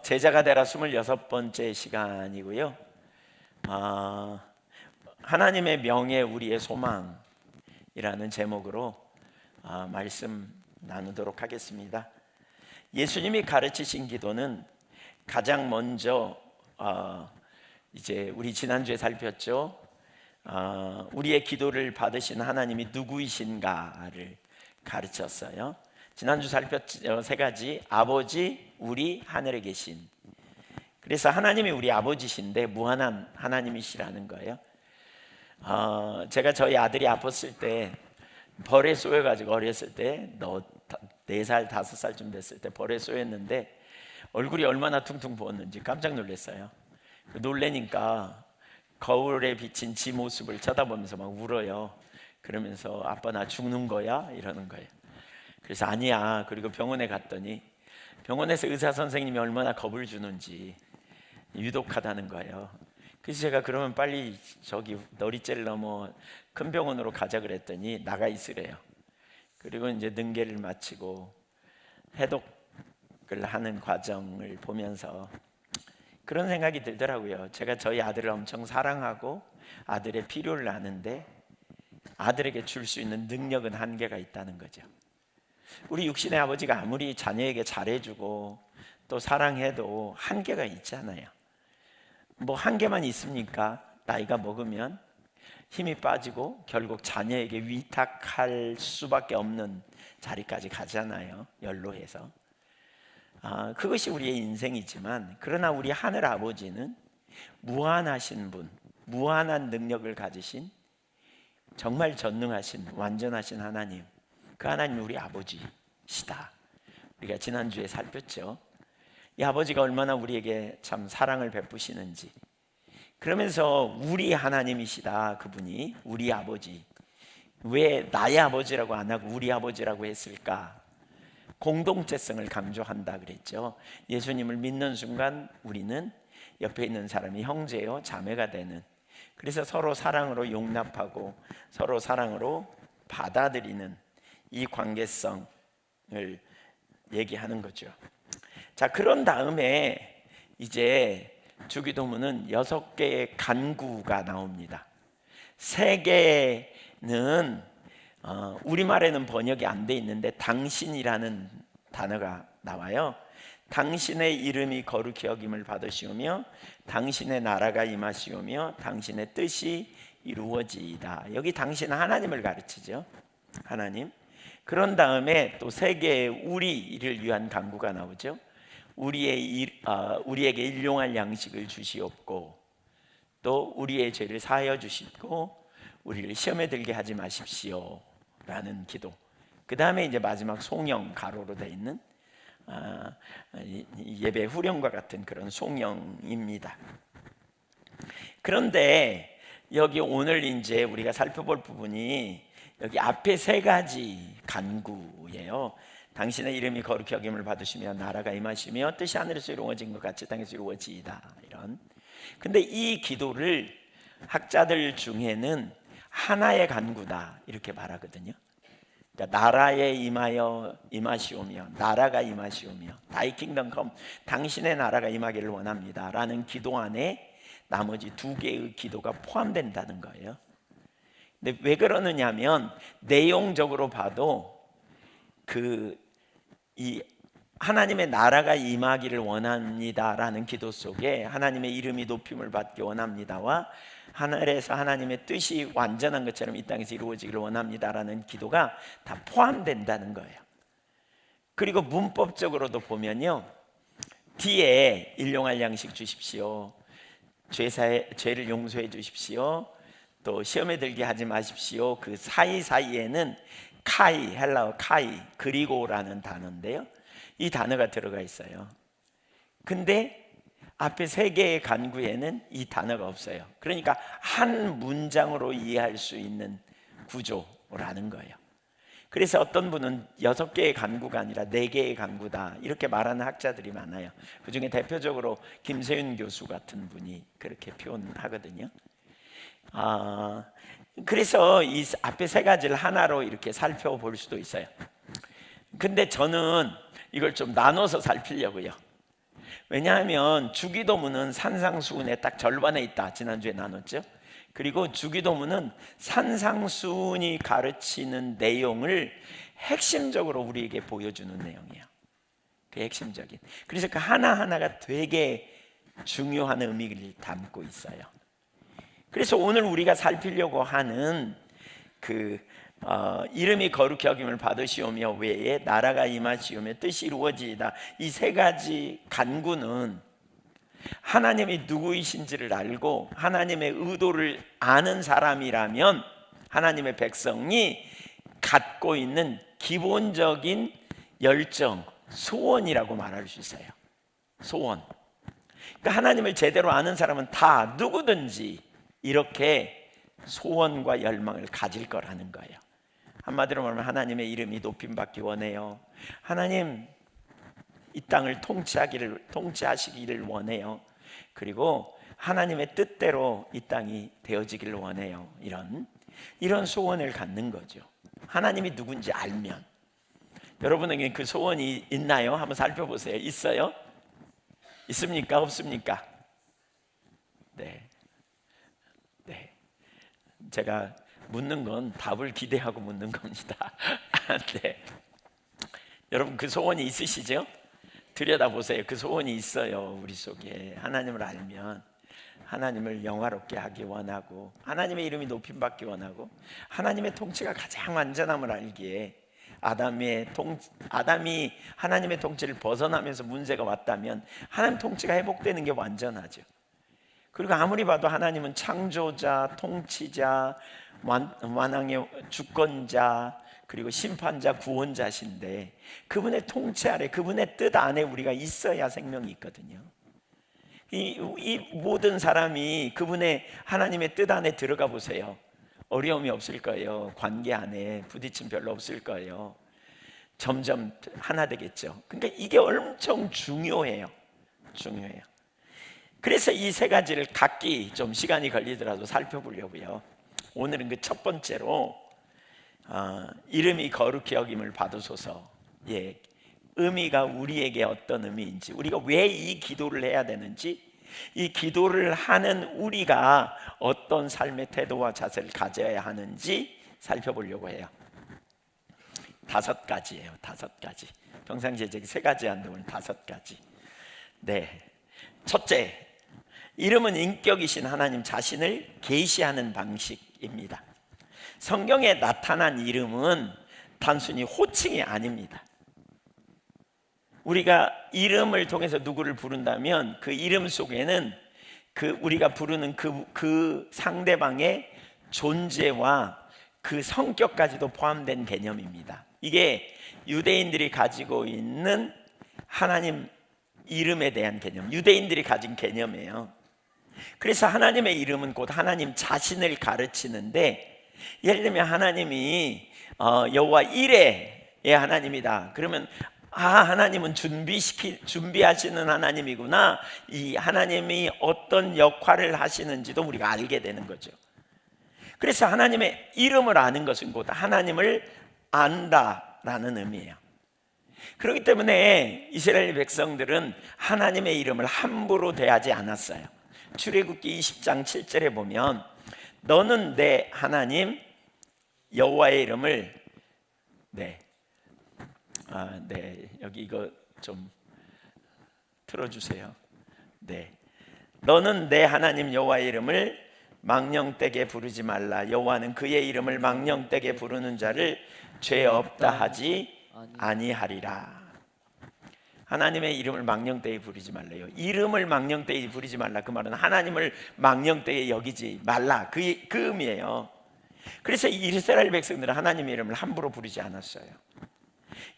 제자가 되라 26번째 시간이고요. 하나님의 명예 우리의 소망이라는 제목으로 말씀 나누도록 하겠습니다. 예수님이 가르치신 기도는 가장 먼저 이제 우리 지난주에 살폈죠. 우리의 기도를 받으신 하나님이 누구이신가를 가르쳤어요. 지난주 살폈죠. 세 가지. 아버지, 우리, 하늘에 계신. 그래서 하나님이 우리 아버지신데 무한한 하나님이시라는 거예요. 제가 저희 아들이 아팠을 때 벌에 쏘여가지고 어렸을 때 4살, 5살쯤 됐을 때 벌에 쏘였는데 얼굴이 얼마나 퉁퉁 부었는지 깜짝 놀랐어요. 놀래니까 거울에 비친 지 모습을 쳐다보면서 막 울어요. 그러면서 아빠 나 죽는 거야? 이러는 거예요. 그래서 아니야. 그리고 병원에 갔더니 병원에서 의사 선생님이 얼마나 겁을 주는지 유독하다는 거예요. 그래서 제가 그러면 빨리 저기 너리째를 넘어 큰 병원으로 가자 그랬더니 나가 있으래요. 그리고 이제 능계를 마치고 해독을 하는 과정을 보면서 그런 생각이 들더라고요. 제가 저희 아들을 엄청 사랑하고 아들의 필요를 아는데 아들에게 줄 수 있는 능력은 한계가 있다는 거죠. 우리 육신의 아버지가 아무리 자녀에게 잘해주고 또 사랑해도 한계가 있잖아요. 뭐 한계만 있습니까? 나이가 먹으면 힘이 빠지고 결국 자녀에게 위탁할 수밖에 없는 자리까지 가잖아요. 연로해서. 그것이 우리의 인생이지만 그러나 우리 하늘 아버지는 무한하신 분, 무한한 능력을 가지신 정말 전능하신 완전하신 하나님, 그 하나님이 우리 아버지시다. 우리가 지난주에 살폈죠. 이 아버지가 얼마나 우리에게 참 사랑을 베푸시는지. 그러면서 우리 하나님이시다. 그분이 우리 아버지. 왜 나의 아버지라고 안 하고 우리 아버지라고 했을까? 공동체성을 강조한다 그랬죠. 예수님을 믿는 순간 우리는 옆에 있는 사람이 형제요 자매가 되는, 그래서 서로 사랑으로 용납하고 서로 사랑으로 받아들이는 이 관계성을 얘기하는 거죠. 자, 그런 다음에 이제 주기도문은 6개의 간구가 나옵니다. 3개는 우리말에는 번역이 안 돼 있는데 당신이라는 단어가 나와요. 당신의 이름이 거룩히 여김을 받으시오며 당신의 나라가 임하시오며 당신의 뜻이 이루어지이다. 여기 당신은 하나님을 가르치죠. 하나님. 그런 다음에 또 3개의 우리를 위한 간구가 나오죠. 우리에게 일용할 양식을 주시옵고 또 우리의 죄를 사하여 주시고 우리를 시험에 들게 하지 마십시오 라는 기도. 그 다음에 이제 마지막 송영, 가로로 되어 있는 예배 후령과 같은 그런 송영입니다. 그런데 여기 오늘 이제 우리가 살펴볼 부분이 여기 앞에 3가지 간구예요. 당신의 이름이 거룩히 여김을 받으시며 나라가 임하시며 뜻이 하늘에서 이루어진 것 같이 땅에서 이루어지이다. 이런. 근데 이 기도를 학자들 중에는 하나의 간구다 이렇게 말하거든요. 그러니까 나라에 임하시오며 나라가 임하시오며 Thy kingdom come, 당신의 나라가 임하기를 원합니다 라는 기도 안에 나머지 2개의 기도가 포함된다는 거예요. 근데 왜 그러느냐면 내용적으로 봐도 이 하나님의 나라가 임하기를 원합니다라는 기도 속에 하나님의 이름이 높임을 받기 원합니다와 하늘에서 하나님의 뜻이 완전한 것처럼 이 땅에서 이루어지기를 원합니다라는 기도가 다 포함된다는 거예요. 그리고 문법적으로도 보면요, 뒤에 일용할 양식 주십시오, 죄를 용서해 주십시오, 또 시험에 들게 하지 마십시오, 그 사이사이에는 카이, 헬라어 카이, 그리고라는 단어인데요, 이 단어가 들어가 있어요. 근데 앞에 3개의 간구에는 이 단어가 없어요. 그러니까 한 문장으로 이해할 수 있는 구조라는 거예요. 그래서 어떤 분은 6개의 간구가 아니라 4개의 간구다 이렇게 말하는 학자들이 많아요. 그 중에 대표적으로 김세윤 교수 같은 분이 그렇게 표현하거든요. 그래서 이 앞에 3가지를 하나로 이렇게 살펴볼 수도 있어요. 근데 저는 이걸 좀 나눠서 살피려고요. 왜냐하면 주기도문은 산상수훈의 딱 절반에 있다, 지난주에 나눴죠. 그리고 주기도문은 산상수훈이 가르치는 내용을 핵심적으로 우리에게 보여주는 내용이에요. 그 핵심적인. 그래서 그 하나하나가 되게 중요한 의미를 담고 있어요. 그래서 오늘 우리가 살피려고 하는 이름이 거룩히 여김을 받으시오며 외에 나라가 임하시오며 뜻이 이루어지이다, 이 세 가지 간구는 하나님이 누구이신지를 알고 하나님의 의도를 아는 사람이라면 하나님의 백성이 갖고 있는 기본적인 열정, 소원이라고 말할 수 있어요. 소원. 그러니까 하나님을 제대로 아는 사람은 다 누구든지 이렇게 소원과 열망을 가질 거라는 거예요. 한마디로 말하면 하나님의 이름이 높임받기 원해요. 하나님 이 땅을 통치하시기를 원해요. 그리고 하나님의 뜻대로 이 땅이 되어지기를 원해요. 이런 소원을 갖는 거죠. 하나님이 누군지 알면. 여러분에게 그 소원이 있나요? 한번 살펴보세요. 있어요? 있습니까? 없습니까? 네. 제가 묻는 건 답을 기대하고 묻는 겁니다. 네. 여러분 그 소원이 있으시죠? 들여다보세요. 그 소원이 있어요. 우리 속에. 하나님을 알면 하나님을 영화롭게 하기 원하고 하나님의 이름이 높임받기 원하고 하나님의 통치가 가장 완전함을 알기에 아담이 하나님의 통치를 벗어나면서 문제가 왔다면 하나님 통치가 회복되는 게 완전하죠. 그리고 아무리 봐도 하나님은 창조자, 통치자, 만왕의 주권자, 그리고 심판자, 구원자신데 그분의 통치 아래, 그분의 뜻 안에 우리가 있어야 생명이 있거든요. 이 모든 사람이 그분의 하나님의 뜻 안에 들어가 보세요. 어려움이 없을 거예요. 관계 안에 부딪힘 별로 없을 거예요. 점점 하나 되겠죠. 그러니까 이게 엄청 중요해요. 그래서 이 세 가지를 각기 좀 시간이 걸리더라도 살펴보려고요. 오늘은 그 첫 번째로 이름이 거룩히 여김을 받으소서. 의미가 우리에게 어떤 의미인지, 우리가 왜 이 기도를 해야 되는지, 이 기도를 하는 우리가 어떤 삶의 태도와 자세를 가져야 하는지 살펴보려고 해요. 5가지예요. 5가지. 평상시에 저기 3가지 한데 오늘 5가지. 네. 첫째, 이름은 인격이신 하나님 자신을 계시하는 방식입니다. 성경에 나타난 이름은 단순히 호칭이 아닙니다. 우리가 이름을 통해서 누구를 부른다면 그 이름 속에는 우리가 부르는 그 상대방의 존재와 그 성격까지도 포함된 개념입니다. 이게 유대인들이 가지고 있는 하나님 이름에 대한 개념, 유대인들이 가진 개념이에요. 그래서 하나님의 이름은 곧 하나님 자신을 가르치는데, 예를 들면 하나님이 여호와 이레의 하나님이다. 그러면 하나님은 준비하시는 하나님이구나. 이 하나님이 어떤 역할을 하시는지도 우리가 알게 되는 거죠. 그래서 하나님의 이름을 아는 것은 곧 하나님을 안다라는 의미예요. 그렇기 때문에 이스라엘 백성들은 하나님의 이름을 함부로 대하지 않았어요. 출애굽기 20장 7절에 보면 너는 내 하나님 여호와의 이름을 여기 이거 좀 틀어주세요. 너는 내 하나님 여호와의 이름을 망령되게 부르지 말라. 여호와는 그의 이름을 망령되게 부르는 자를 죄 없다 하지 아니하리라. 하나님의 이름을 망령되게 부르지 말래요. 이름을 망령되게 부르지 말라. 그 말은 하나님을 망령되게 여기지 말라. 그 의미예요. 그래서 이스라엘 백성들은 하나님의 이름을 함부로 부르지 않았어요.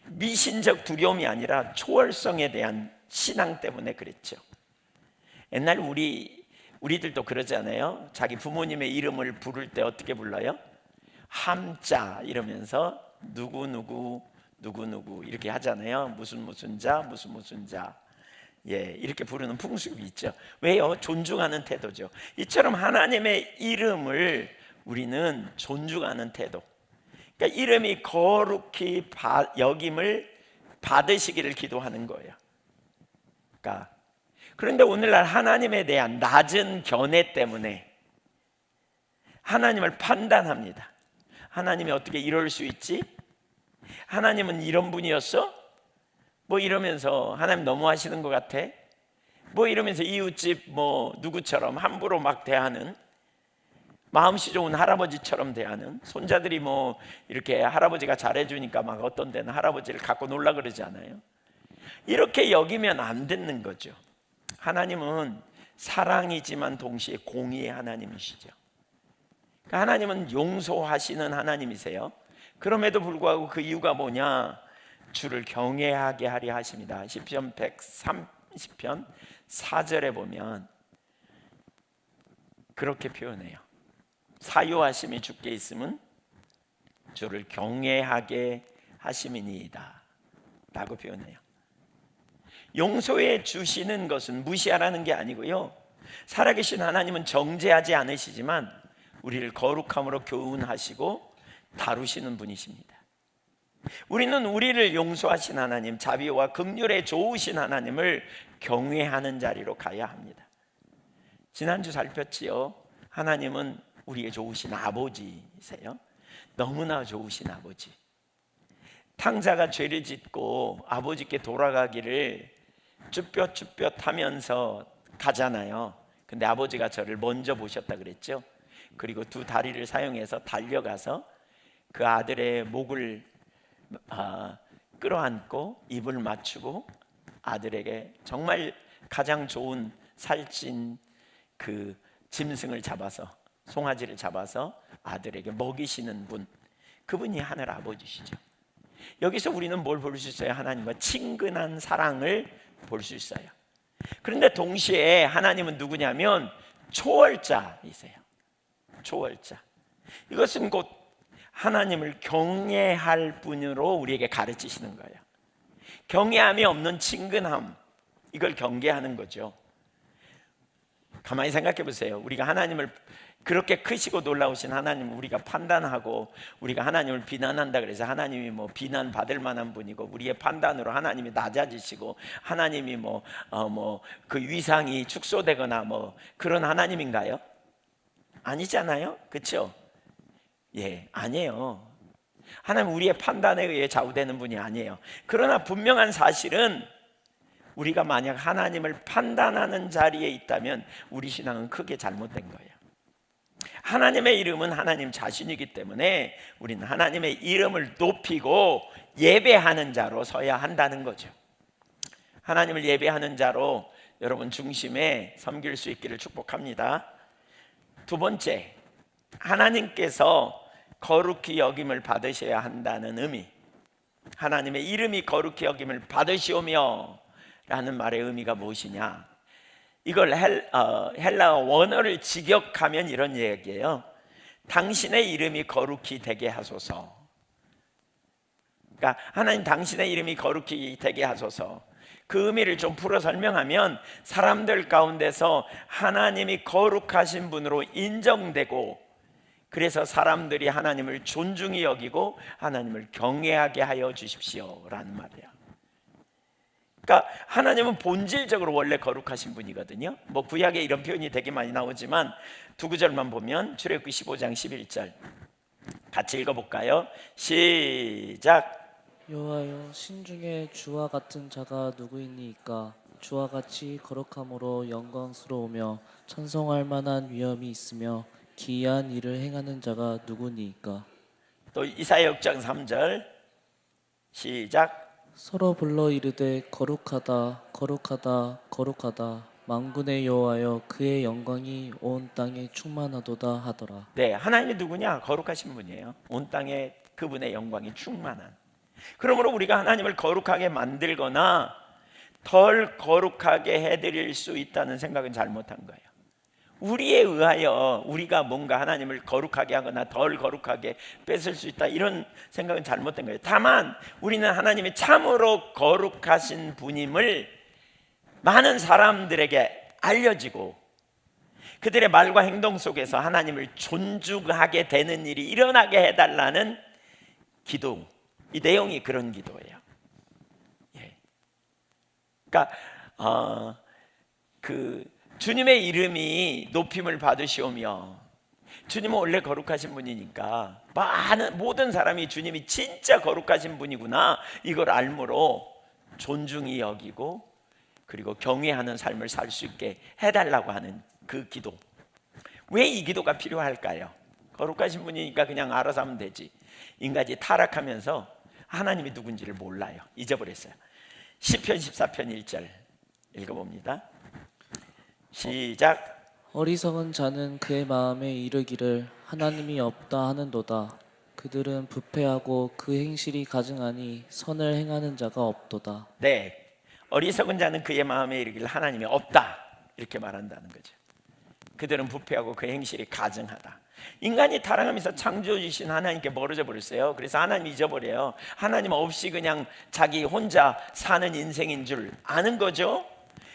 미신적 두려움이 아니라 초월성에 대한 신앙 때문에 그랬죠. 옛날 우리들도 그러잖아요. 자기 부모님의 이름을 부를 때 어떻게 불러요? 함자 이러면서 누구누구 이렇게 하잖아요. 무슨 자 이렇게 부르는 풍습이 있죠. 왜요? 존중하는 태도죠. 이처럼 하나님의 이름을 우리는 존중하는 태도, 그러니까 이름이 거룩히 여김을 받으시기를 기도하는 거예요. 그러니까 그런데 오늘날 하나님에 대한 낮은 견해 때문에 하나님을 판단합니다. 하나님이 어떻게 이럴 수 있지? 하나님은 이런 분이었어? 뭐 이러면서 하나님 너무 하시는 것 같아? 뭐 이러면서 이웃집 뭐 누구처럼 함부로 막 대하는, 마음씨 좋은 할아버지처럼 대하는, 손자들이 뭐 이렇게 할아버지가 잘해주니까 막 어떤 데는 할아버지를 갖고 놀라 그러지 않아요? 이렇게 여기면 안 되는 거죠. 하나님은 사랑이지만 동시에 공의의 하나님이시죠. 그러니까 하나님은 용서하시는 하나님이세요. 그럼에도 불구하고 그 이유가 뭐냐? 주를 경외하게 하려 하십니다. 시편 130편 4절에 보면 그렇게 표현해요. 사요하심이 주께 있음은 주를 경외하게 하심이니이다 라고 표현해요. 용서해 주시는 것은 무시하라는 게 아니고요, 살아계신 하나님은 정죄하지 않으시지만 우리를 거룩함으로 교훈하시고 다루시는 분이십니다. 우리는 우리를 용서하신 하나님, 자비와 긍휼에 좋으신 하나님을 경외하는 자리로 가야 합니다. 지난주 살폈지요. 하나님은 우리의 좋으신 아버지세요. 너무나 좋으신 아버지. 탕자가 죄를 짓고 아버지께 돌아가기를 쭈뼛쭈뼛 하면서 가잖아요. 근데 아버지가 저를 먼저 보셨다 그랬죠. 그리고 두 다리를 사용해서 달려가서 그 아들의 목을 끌어안고 입을 맞추고 아들에게 정말 가장 좋은 살찐 그 짐승을 잡아서, 송아지를 잡아서 아들에게 먹이시는 분, 그분이 하늘 아버지시죠. 여기서 우리는 뭘 볼 수 있어요? 하나님과 친근한 사랑을 볼 수 있어요. 그런데 동시에 하나님은 누구냐면 초월자이세요. 초월자. 이것은 곧 하나님을 경외할 분으로 우리에게 가르치시는 거예요. 경외함이 없는 친근함, 이걸 경계하는 거죠. 가만히 생각해 보세요. 우리가 하나님을, 그렇게 크시고 놀라우신 하나님을 우리가 판단하고 우리가 하나님을 비난한다 그래서 하나님이 뭐 비난받을 만한 분이고, 우리의 판단으로 하나님이 낮아지시고 하나님이 그 위상이 축소되거나 뭐 그런 하나님인가요? 아니잖아요. 그렇죠? 예, 아니에요. 하나님 우리의 판단에 의해 좌우되는 분이 아니에요. 그러나 분명한 사실은 우리가 만약 하나님을 판단하는 자리에 있다면 우리 신앙은 크게 잘못된 거예요. 하나님의 이름은 하나님 자신이기 때문에 우리는 하나님의 이름을 높이고 예배하는 자로 서야 한다는 거죠. 하나님을 예배하는 자로 여러분 중심에 섬길 수 있기를 축복합니다. 두 번째, 하나님께서 거룩히 여김을 받으셔야 한다는 의미, 하나님의 이름이 거룩히 여김을 받으시오며 라는 말의 의미가 무엇이냐? 이걸 헬라어 원어를 직역하면 이런 얘기예요. 당신의 이름이 거룩히 되게 하소서. 그러니까 하나님 당신의 이름이 거룩히 되게 하소서. 그 의미를 좀 풀어 설명하면 사람들 가운데서 하나님이 거룩하신 분으로 인정되고, 그래서 사람들이 하나님을 존중히 여기고 하나님을 경외하게 하여 주십시오라는 말이에요. 그러니까 하나님은 본질적으로 원래 거룩하신 분이거든요. 뭐 구약에 이런 표현이 되게 많이 나오지만 두 구절만 보면 출애굽기 15장 11절 같이 읽어볼까요? 시작. 여호와여, 신중에 주와 같은 자가 누구이니이까? 주와 같이 거룩함으로 영광스러우며 찬송할 만한 위엄이 있으며 기이한 일을 행하는 자가 누구니이까? 또 이사야 6장 3절 시작. 서로 불러 이르되 거룩하다 거룩하다 거룩하다 만군의 여호와여, 그의 영광이 온 땅에 충만하도다 하더라. 네, 하나님이 누구냐? 거룩하신 분이에요. 온 땅에 그분의 영광이 충만한. 그러므로 우리가 하나님을 거룩하게 만들거나 덜 거룩하게 해드릴 수 있다는 생각은 잘못한 거예요. 우리에 의하여 우리가 뭔가 하나님을 거룩하게 하거나 덜 거룩하게 뺏을 수 있다, 이런 생각은 잘못된 거예요. 다만 우리는 하나님이 참으로 거룩하신 분임을 많은 사람들에게 알려지고 그들의 말과 행동 속에서 하나님을 존중하게 되는 일이 일어나게 해달라는 기도, 이 내용이 그런 기도예요. 예. 그러니까 그 주님의 이름이 높임을 받으시오며, 주님은 원래 거룩하신 분이니까 모든 사람이 주님이 진짜 거룩하신 분이구나 이걸 알므로 존중히 여기고 그리고 경외하는 삶을 살 수 있게 해달라고 하는 그 기도. 왜 이 기도가 필요할까요? 거룩하신 분이니까 그냥 알아서 하면 되지. 인간이 타락하면서 하나님이 누군지를 몰라요. 잊어버렸어요. 시편 14편 1절 읽어봅니다. 시작. 어리석은 자는 그의 마음에 이르기를 하나님이 없다 하는도다. 그들은 부패하고 그 행실이 가증하니 선을 행하는 자가 없도다. 네, 어리석은 자는 그의 마음에 이르기를 하나님이 없다 이렇게 말한다는 거죠. 그들은 부패하고 그 행실이 가증하다. 인간이 타락하면서 창조주신 하나님께 멀어져 버렸어요. 그래서 하나님 잊어버려요. 하나님 없이 그냥 자기 혼자 사는 인생인 줄 아는 거죠.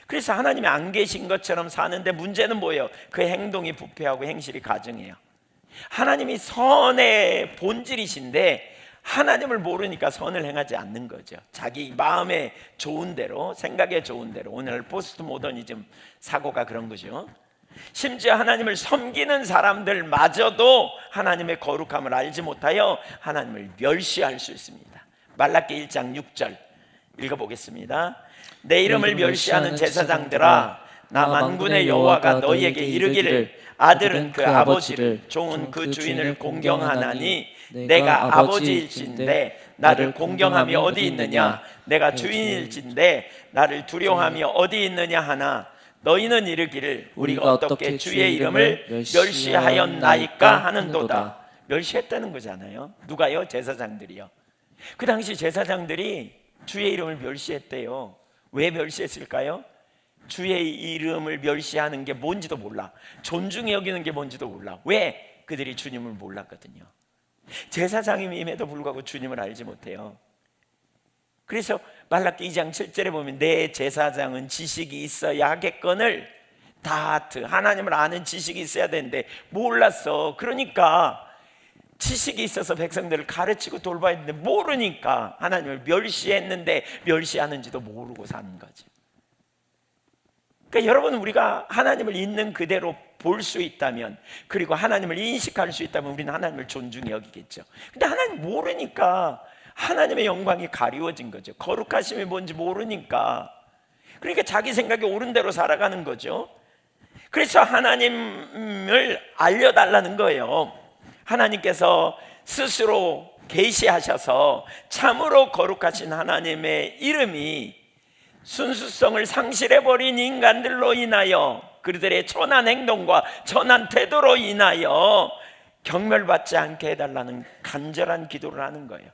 그래서 하나님이 안 계신 것처럼 사는데 문제는 뭐예요? 그 행동이 부패하고 행실이 가증해요. 하나님이 선의 본질이신데 하나님을 모르니까 선을 행하지 않는 거죠. 자기 마음에 좋은 대로, 생각에 좋은 대로. 오늘 포스트 모더니즘 사고가 그런 거죠. 심지어 하나님을 섬기는 사람들마저도 하나님의 거룩함을 알지 못하여 하나님을 멸시할 수 있습니다. 말라기 1장 6절 읽어보겠습니다. 내 이름을 멸시하는 제사장들아, 나 만군의 여호와가 너희에게 이르기를 아들은 그 아버지를, 종은 그 주인을 공경하나니 내가 아버지일진데 나를 공경함이 어디 있느냐? 내가 주인일진데 나를 두려워함이 어디 있느냐 하나, 너희는 이르기를 우리가 어떻게 주의 이름을 멸시하였나이까 하는도다. 멸시했다는 거잖아요. 누가요? 제사장들이요. 그 당시 제사장들이 주의 이름을 멸시했대요. 왜 멸시했을까요? 주의 이름을 멸시하는 게 뭔지도 몰라. 존중히 여기는 게 뭔지도 몰라. 왜? 그들이 주님을 몰랐거든요. 제사장임에도 불구하고 주님을 알지 못해요. 그래서 말라기 2장 7절에 보면 내 제사장은 지식이 있어야 하겠거늘, 다트, 하나님을 아는 지식이 있어야 되는데 몰랐어. 그러니까 지식이 있어서 백성들을 가르치고 돌봐야 되는데 모르니까 하나님을 멸시했는데 멸시하는지도 모르고 사는 거죠. 그러니까 여러분, 우리가 하나님을 있는 그대로 볼 수 있다면, 그리고 하나님을 인식할 수 있다면 우리는 하나님을 존중히 여기겠죠. 근데 하나님 모르니까 하나님의 영광이 가리워진 거죠. 거룩하심이 뭔지 모르니까. 그러니까 자기 생각이 옳은 대로 살아가는 거죠. 그래서 하나님을 알려달라는 거예요. 하나님께서 스스로 계시하셔서 참으로 거룩하신 하나님의 이름이 순수성을 상실해버린 인간들로 인하여, 그들의 천한 행동과 천한 태도로 인하여 경멸받지 않게 해달라는 간절한 기도를 하는 거예요.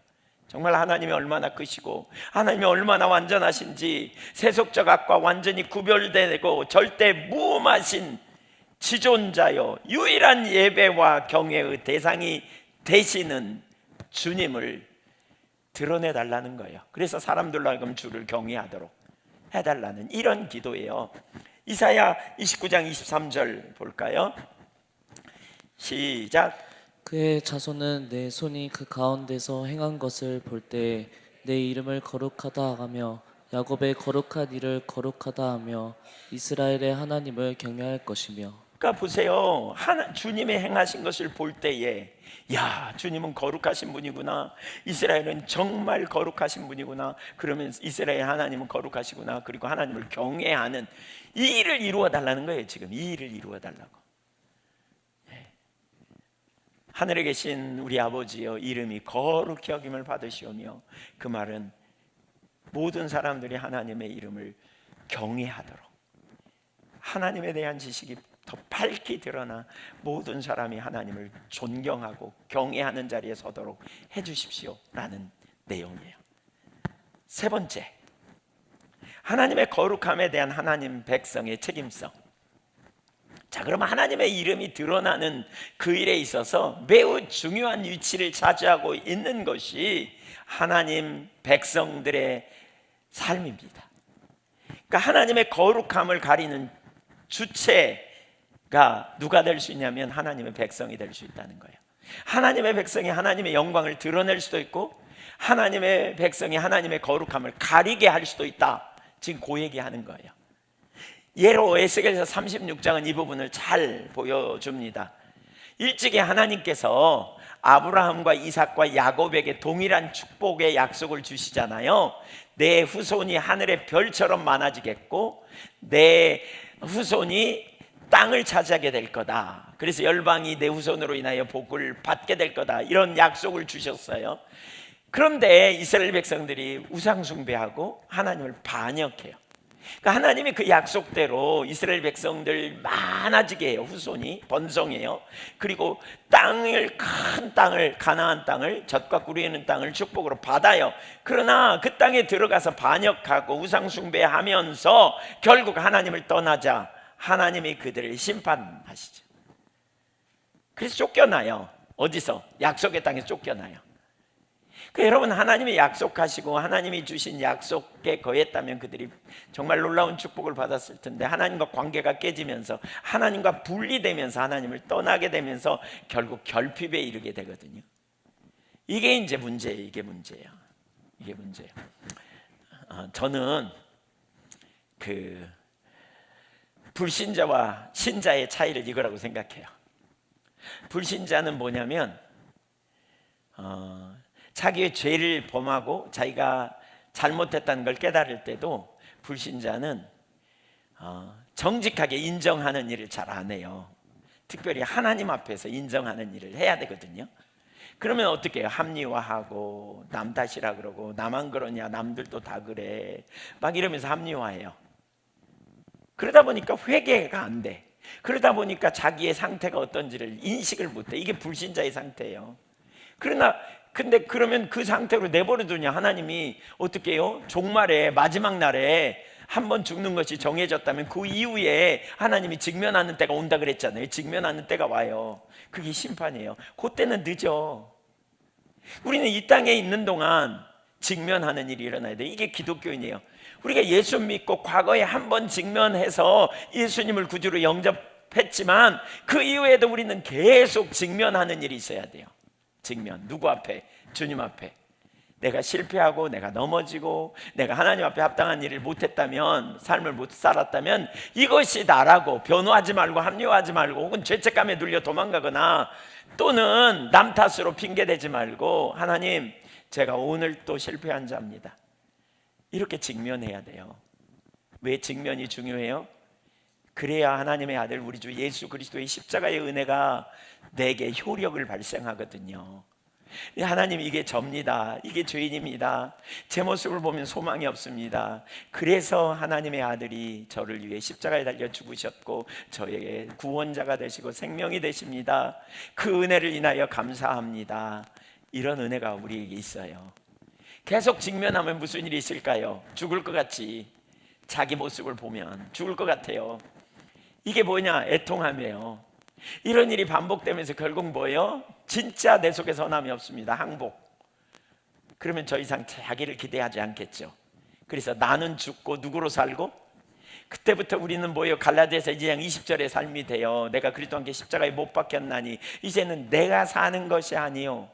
정말 하나님이 얼마나 크시고 하나님이 얼마나 완전하신지, 세속적 악과 완전히 구별되고 절대 무음하신 지존자여 유일한 예배와 경외의 대상이 되시는 주님을 드러내달라는 거예요. 그래서 사람들로 하여금 주를 경외하도록 해달라는 이런 기도예요. 이사야 29장 23절 볼까요? 시작. 그의 자손은 내 손이 그 가운데서 행한 것을 볼 때 내 이름을 거룩하다 하며 야곱의 거룩한 일을 거룩하다 하며 이스라엘의 하나님을 경외할 것이며. 그러니까 보세요. 주님의 행하신 것을 볼 때에, 야, 주님은 거룩하신 분이구나, 이스라엘은 정말 거룩하신 분이구나, 그러면 이스라엘 하나님은 거룩하시구나, 그리고 하나님을 경외하는 이 일을 이루어 달라는 거예요. 지금 이 일을 이루어 달라고. 하늘에 계신 우리 아버지여, 이름이 거룩히 여김을 받으시오며, 그 말은 모든 사람들이 하나님의 이름을 경외하도록, 하나님에 대한 지식이 더 밝히 드러나 모든 사람이 하나님을 존경하고 경외하는 자리에 서도록 해주십시오 라는 내용이에요. 세 번째, 하나님의 거룩함에 대한 하나님 백성의 책임성. 자, 그러면 하나님의 이름이 드러나는 그 일에 있어서 매우 중요한 위치를 차지하고 있는 것이 하나님 백성들의 삶입니다. 그러니까 하나님의 거룩함을 가리는 주체가 누가 될 수 있냐면 하나님의 백성이 될 수 있다는 거예요. 하나님의 백성이 하나님의 영광을 드러낼 수도 있고, 하나님의 백성이 하나님의 거룩함을 가리게 할 수도 있다. 지금 그 얘기하는 거예요. 예로 에스겔서 36장은 이 부분을 잘 보여줍니다. 일찍이 하나님께서 아브라함과 이삭과 야곱에게 동일한 축복의 약속을 주시잖아요. 내 후손이 하늘의 별처럼 많아지겠고 내 후손이 땅을 차지하게 될 거다. 그래서 열방이 내 후손으로 인하여 복을 받게 될 거다. 이런 약속을 주셨어요. 그런데 이스라엘 백성들이 우상 숭배하고 하나님을 반역해요. 그러니까 하나님이 그 약속대로 이스라엘 백성들 많아지게 해요. 후손이 번성해요. 그리고 큰 땅을, 가나안 땅을, 젖과 꿀이 있는 땅을 축복으로 받아요. 그러나 그 땅에 들어가서 반역하고 우상 숭배하면서 결국 하나님을 떠나자 하나님이 그들을 심판하시죠. 그래서 쫓겨나요. 어디서? 약속의 땅에 쫓겨나요. 여러분, 하나님이 약속하시고 하나님이 주신 약속에 거했다면 그들이 정말 놀라운 축복을 받았을 텐데 하나님과 관계가 깨지면서 하나님과 분리되면서 하나님을 떠나게 되면서 결국 결핍에 이르게 되거든요. 이게 이제 문제예요. 이게 문제예요. 저는 그 불신자와 신자의 차이를 이거라고 생각해요. 불신자는 뭐냐면 자기의 죄를 범하고 자기가 잘못했다는 걸 깨달을 때도 불신자는 정직하게 인정하는 일을 잘 안 해요. 특별히 하나님 앞에서 인정하는 일을 해야 되거든요. 그러면 어떻게 해요? 합리화하고 남 탓이라 그러고 나만 그러냐, 남들도 다 그래 막 이러면서 합리화해요. 그러다 보니까 회개가 안 돼. 그러다 보니까 자기의 상태가 어떤지를 인식을 못해. 이게 불신자의 상태예요. 근데 그러면 그 상태로 내버려두냐? 하나님이 어떻게 해요? 종말에 마지막 날에 한 번 죽는 것이 정해졌다면 그 이후에 하나님이 직면하는 때가 온다 그랬잖아요. 직면하는 때가 와요. 그게 심판이에요. 그때는 늦어. 우리는 이 땅에 있는 동안 직면하는 일이 일어나야 돼. 이게 기독교인이에요. 우리가 예수 믿고 과거에 한 번 직면해서 예수님을 구주로 영접했지만 그 이후에도 우리는 계속 직면하는 일이 있어야 돼요. 직면. 누구 앞에? 주님 앞에. 내가 실패하고 내가 넘어지고 내가 하나님 앞에 합당한 일을 못했다면, 삶을 못 살았다면 이것이 나라고 변호하지 말고 합리화하지 말고 혹은 죄책감에 눌려 도망가거나 또는 남 탓으로 핑계대지 말고 하나님, 제가 오늘 또 실패한 자입니다. 이렇게 직면해야 돼요. 왜 직면이 중요해요? 그래야 하나님의 아들 우리 주 예수 그리스도의 십자가의 은혜가 내게 효력을 발생하거든요. 하나님, 이게 접니다. 이게 죄인입니다. 제 모습을 보면 소망이 없습니다. 그래서 하나님의 아들이 저를 위해 십자가에 달려 죽으셨고 저에게 구원자가 되시고 생명이 되십니다. 그 은혜를 인하여 감사합니다. 이런 은혜가 우리에게 있어요. 계속 직면하면 무슨 일이 있을까요? 죽을 것 같지. 자기 모습을 보면 죽을 것 같아요. 이게 뭐냐? 애통함이에요. 이런 일이 반복되면서 결국 뭐예요? 진짜 내 속에 선함이 없습니다. 항복. 그러면 더 이상 자기를 기대하지 않겠죠. 그래서 나는 죽고 누구로 살고? 그때부터 우리는 뭐예요? 갈라디아서 2장 20절의 삶이 돼요. 내가 그리스도와 함께 십자가에 못 박혔나니 이제는 내가 사는 것이 아니요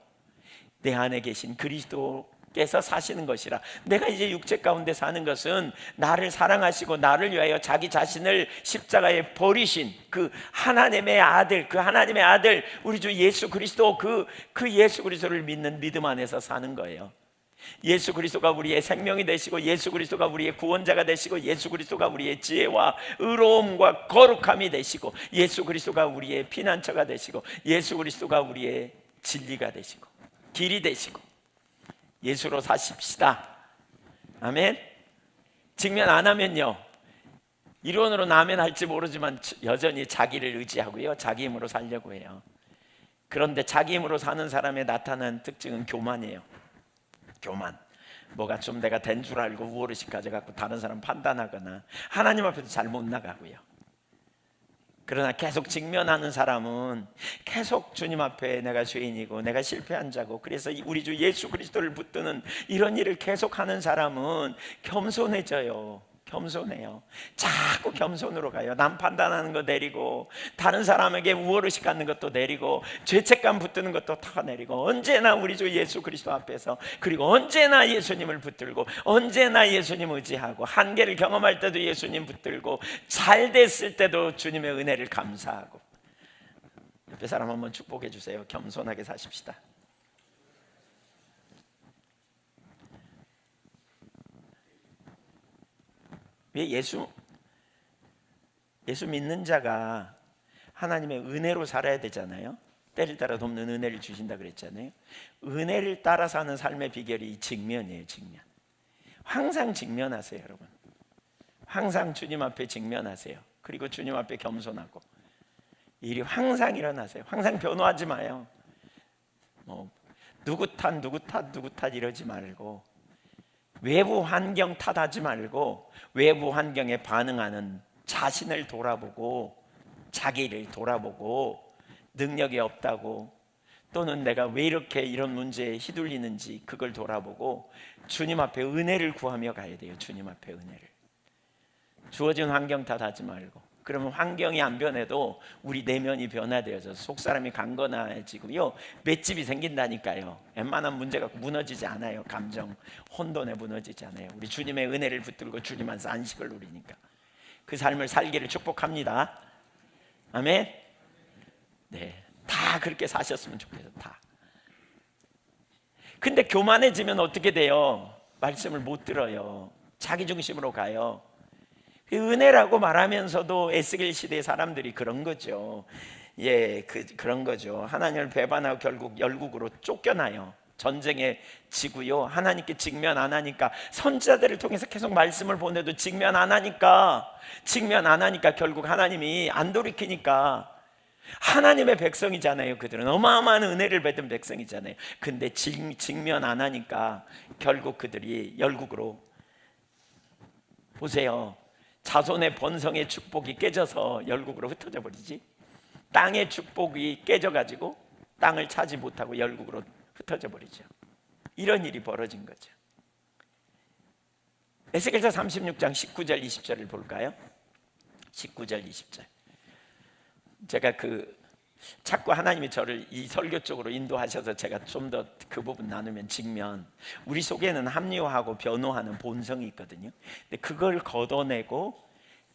내 안에 계신 그리스도께서 사시는 것이라. 내가 이제 육체 가운데 사는 것은 나를 사랑하시고 나를 위하여 자기 자신을 십자가에 버리신 그 하나님의 아들, 우리 주 예수 그리스도, 그 예수 그리스도를 믿는 믿음 안에서 사는 거예요. 예수 그리스도가 우리의 생명이 되시고 예수 그리스도가 우리의 구원자가 되시고 예수 그리스도가 우리의 지혜와 의로움과 거룩함이 되시고 예수 그리스도가 우리의 피난처가 되시고 예수 그리스도가 우리의 진리가 되시고 길이 되시고 예수로 사십시다. 아멘. 직면 안 하면요, 이론으로는 아멘 할지 모르지만 여전히 자기를 의지하고요, 자기 힘으로 살려고 해요. 그런데 자기 힘으로 사는 사람의 나타나는 특징은 교만이에요. 교만. 뭐가 좀 내가 된 줄 알고 우월의식 가져갖고 다른 사람 판단하거나 하나님 앞에서 잘 못 나가고요. 그러나 계속 직면하는 사람은 계속 주님 앞에 내가 죄인이고 내가 실패한 자고 그래서 우리 주 예수 그리스도를 붙드는 이런 일을 계속하는 사람은 겸손해져요. 겸손해요. 자꾸 겸손으로 가요. 남 판단하는 거 내리고, 다른 사람에게 우월의식 갖는 것도 내리고, 죄책감 붙드는 것도 다 내리고, 언제나 우리 주 예수 그리스도 앞에서, 그리고 언제나 예수님을 붙들고, 언제나 예수님 의지하고, 한계를 경험할 때도 예수님 붙들고, 잘 됐을 때도 주님의 은혜를 감사하고. 옆에 사람 한번 축복해 주세요. 겸손하게 사십시다. 왜 예수 믿는 자가 하나님의 은혜로 살아야 되잖아요. 때를 따라 돕는 은혜를 주신다 그랬잖아요. 은혜를 따라 사는 삶의 비결이 직면이에요. 직면. 항상 직면하세요, 여러분. 항상 주님 앞에 직면하세요. 그리고 주님 앞에 겸손하고, 일이 항상 일어나세요. 항상 변호하지 마요. 누구 탓 이러지 말고, 외부 환경 탓하지 말고, 외부 환경에 반응하는 자신을 돌아보고, 자기를 돌아보고, 능력이 없다고, 또는 내가 왜 이렇게 이런 문제에 휘둘리는지 그걸 돌아보고 주님 앞에 은혜를 구하며 가야 돼요. 주님 앞에 은혜를. 주어진 환경 탓하지 말고. 그러면 환경이 안 변해도 우리 내면이 변화되어서 속사람이 강건해지고요, 맷집이 생긴다니까요. 웬만한 문제가 무너지지 않아요. 감정 혼돈에 무너지지 않아요. 우리 주님의 은혜를 붙들고 주님 안에서 안식을 누리니까 그 삶을 살기를 축복합니다. 아멘. 네, 다 그렇게 사셨으면 좋겠어요. 다. 근데 교만해지면 어떻게 돼요? 말씀을 못 들어요. 자기 중심으로 가요. 은혜라고 말하면서도 에스겔 시대의 사람들이 그런 거죠. 그런 거죠. 하나님을 배반하고 결국 열국으로 쫓겨나요. 전쟁에 지고요. 하나님께 직면 안 하니까, 선지자들을 통해서 계속 말씀을 보내도 직면 안 하니까 결국 하나님이 안 돌이키니까, 하나님의 백성이잖아요. 그들은 어마어마한 은혜를 받은 백성이잖아요. 근데 직면 안 하니까 결국 그들이 열국으로. 보세요. 자손의 번성의 축복이 깨져서 열국으로 흩어져 버리지. 땅의 축복이 깨져가지고 땅을 차지 못하고 열국으로 흩어져 버리죠. 이런 일이 벌어진 거죠. 에스겔서 36장 19절 20절을 볼까요? 19절 20절. 제가 자꾸 하나님이 저를 이 설교 쪽으로 인도하셔서 제가 좀 더 그 부분 나누면, 직면, 우리 속에는 합리화하고 변호하는 본성이 있거든요. 근데 그걸 걷어내고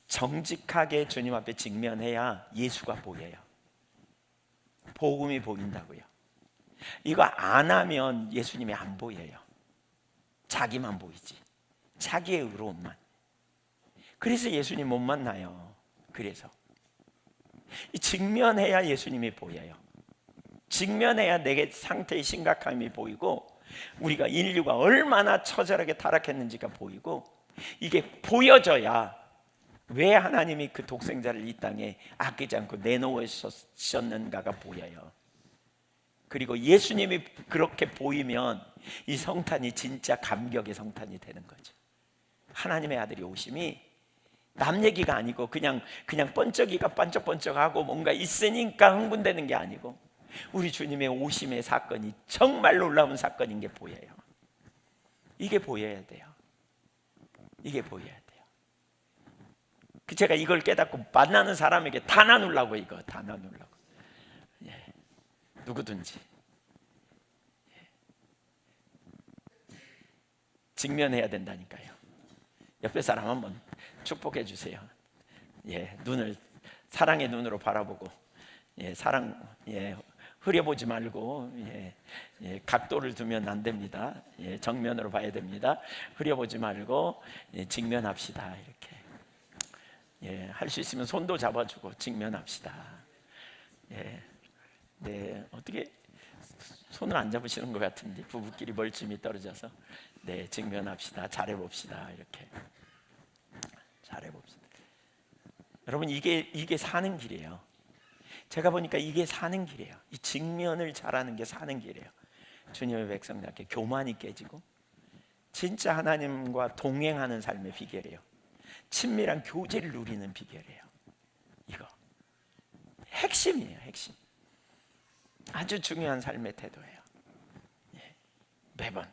정직하게 주님 앞에 직면해야 예수가 보여요. 복음이 보인다고요. 이거 안 하면 예수님이 안 보여요. 자기만 보이지, 자기의 의로움만. 그래서 예수님 못 만나요. 그래서 직면해야 예수님이 보여요. 직면해야 내 상태의 심각함이 보이고, 우리가 인류가 얼마나 처절하게 타락했는지가 보이고, 이게 보여져야 왜 하나님이 그 독생자를 이 땅에 아끼지 않고 내놓으셨는가가 보여요. 그리고 예수님이 그렇게 보이면 이 성탄이 진짜 감격의 성탄이 되는 거죠. 하나님의 아들이 오심이 남 얘기가 아니고 그냥 번쩍이가 반짝반짝하고 뭔가 있으니까 흥분되는 게 아니고, 우리 주님의 오심의 사건이 정말 놀라운 사건인 게 보여요. 이게 보여야 돼요. 이게 보여야 돼요. 제가 이걸 깨닫고 만나는 사람에게 다 나누려고, 이거 다 나누려고. 누구든지 직면해야 된다니까요. 옆에 사람 한번 축복해 주세요. 눈을 사랑의 눈으로 바라보고, 흐려보지 말고, 각도를 두면 안 됩니다. 정면으로 봐야 됩니다. 흐려보지 말고 직면합시다. 이렇게 할 수 있으면 손도 잡아주고 직면합시다. 네, 어떻게 손을 안 잡으시는 것 같은데, 부부끼리 멀찍이 떨어져서. 네, 직면합시다. 잘해봅시다. 이렇게 잘해봅시다. 여러분, 이게 사는 길이에요. 제가 보니까 이게 사는 길이에요. 이 직면을 잘하는 게 사는 길이에요. 주님의 백성들께 교만이 깨지고 진짜 하나님과 동행하는 삶의 비결이에요. 친밀한 교제를 누리는 비결이에요. 이거 핵심이에요. 핵심. 아주 중요한 삶의 태도예요. 매번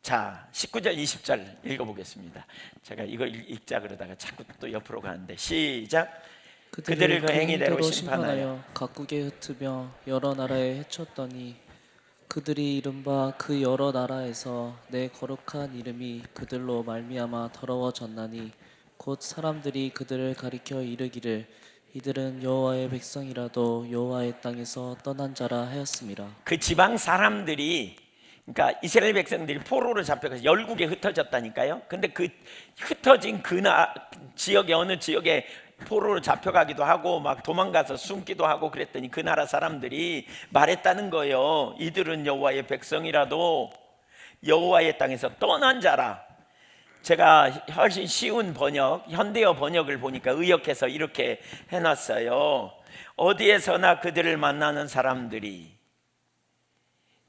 자, 19절 20절 읽어보겠습니다. 제가 이걸 읽자 그러다가 자꾸 또 옆으로 가는데 시작. 그들을 그 행위대로 심판하여 각국에 흩으며 여러 나라에 해쳤더니 그들이 이른바 그 여러 나라에서 내 거룩한 이름이 그들로 말미암아 더러워졌나니 곧 사람들이 그들을 가리켜 이르기를 이들은 여호와의 백성이라도 여호와의 땅에서 떠난 자라 하였음이라. 그 지방 사람들이, 그러니까 이스라엘 백성들이 포로로 잡혀가서 열국에 흩어졌다니까요. 근데 그 흩어진 지역에 어느 지역에 포로로 잡혀가기도 하고 막 도망가서 숨기도 하고 그랬더니 그 나라 사람들이 말했다는 거예요. 이들은 여호와의 백성이라도 여호와의 땅에서 떠난 자라. 제가 훨씬 쉬운 번역, 현대어 번역을 보니까 의역해서 이렇게 해놨어요. 어디에서나 그들을 만나는 사람들이,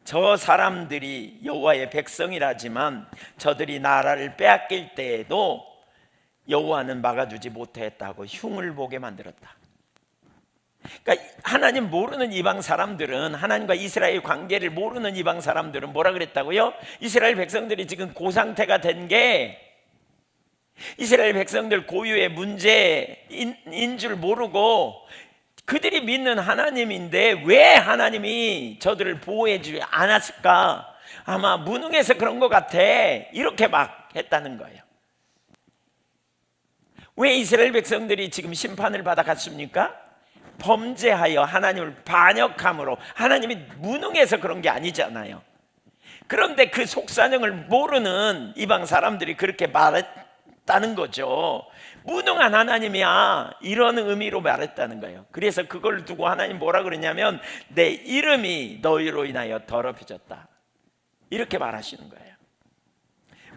저 사람들이 여호와의 백성이라지만 저들이 나라를 빼앗길 때에도 여호와는 막아주지 못했다고 흉을 보게 만들었다. 그러니까 하나님 모르는 이방 사람들은, 하나님과 이스라엘 관계를 모르는 이방 사람들은 뭐라 그랬다고요? 이스라엘 백성들이 지금 그 상태가 된 게 이스라엘 백성들 고유의 문제인 줄 모르고 그들이 믿는 하나님인데 왜 하나님이 저들을 보호해 주지 않았을까? 아마 무능해서 그런 것 같아. 이렇게 막 했다는 거예요. 왜 이스라엘 백성들이 지금 심판을 받아갔습니까? 범죄하여 하나님을 반역함으로. 하나님이 무능해서 그런 게 아니잖아요. 그런데 그 속사정을 모르는 이방 사람들이 그렇게 말했다는 거죠. 무능한 하나님이야, 이런 의미로 말했다는 거예요. 그래서 그걸 두고 하나님 뭐라 그러냐면 내 이름이 너희로 인하여 더럽혀졌다, 이렇게 말하시는 거예요.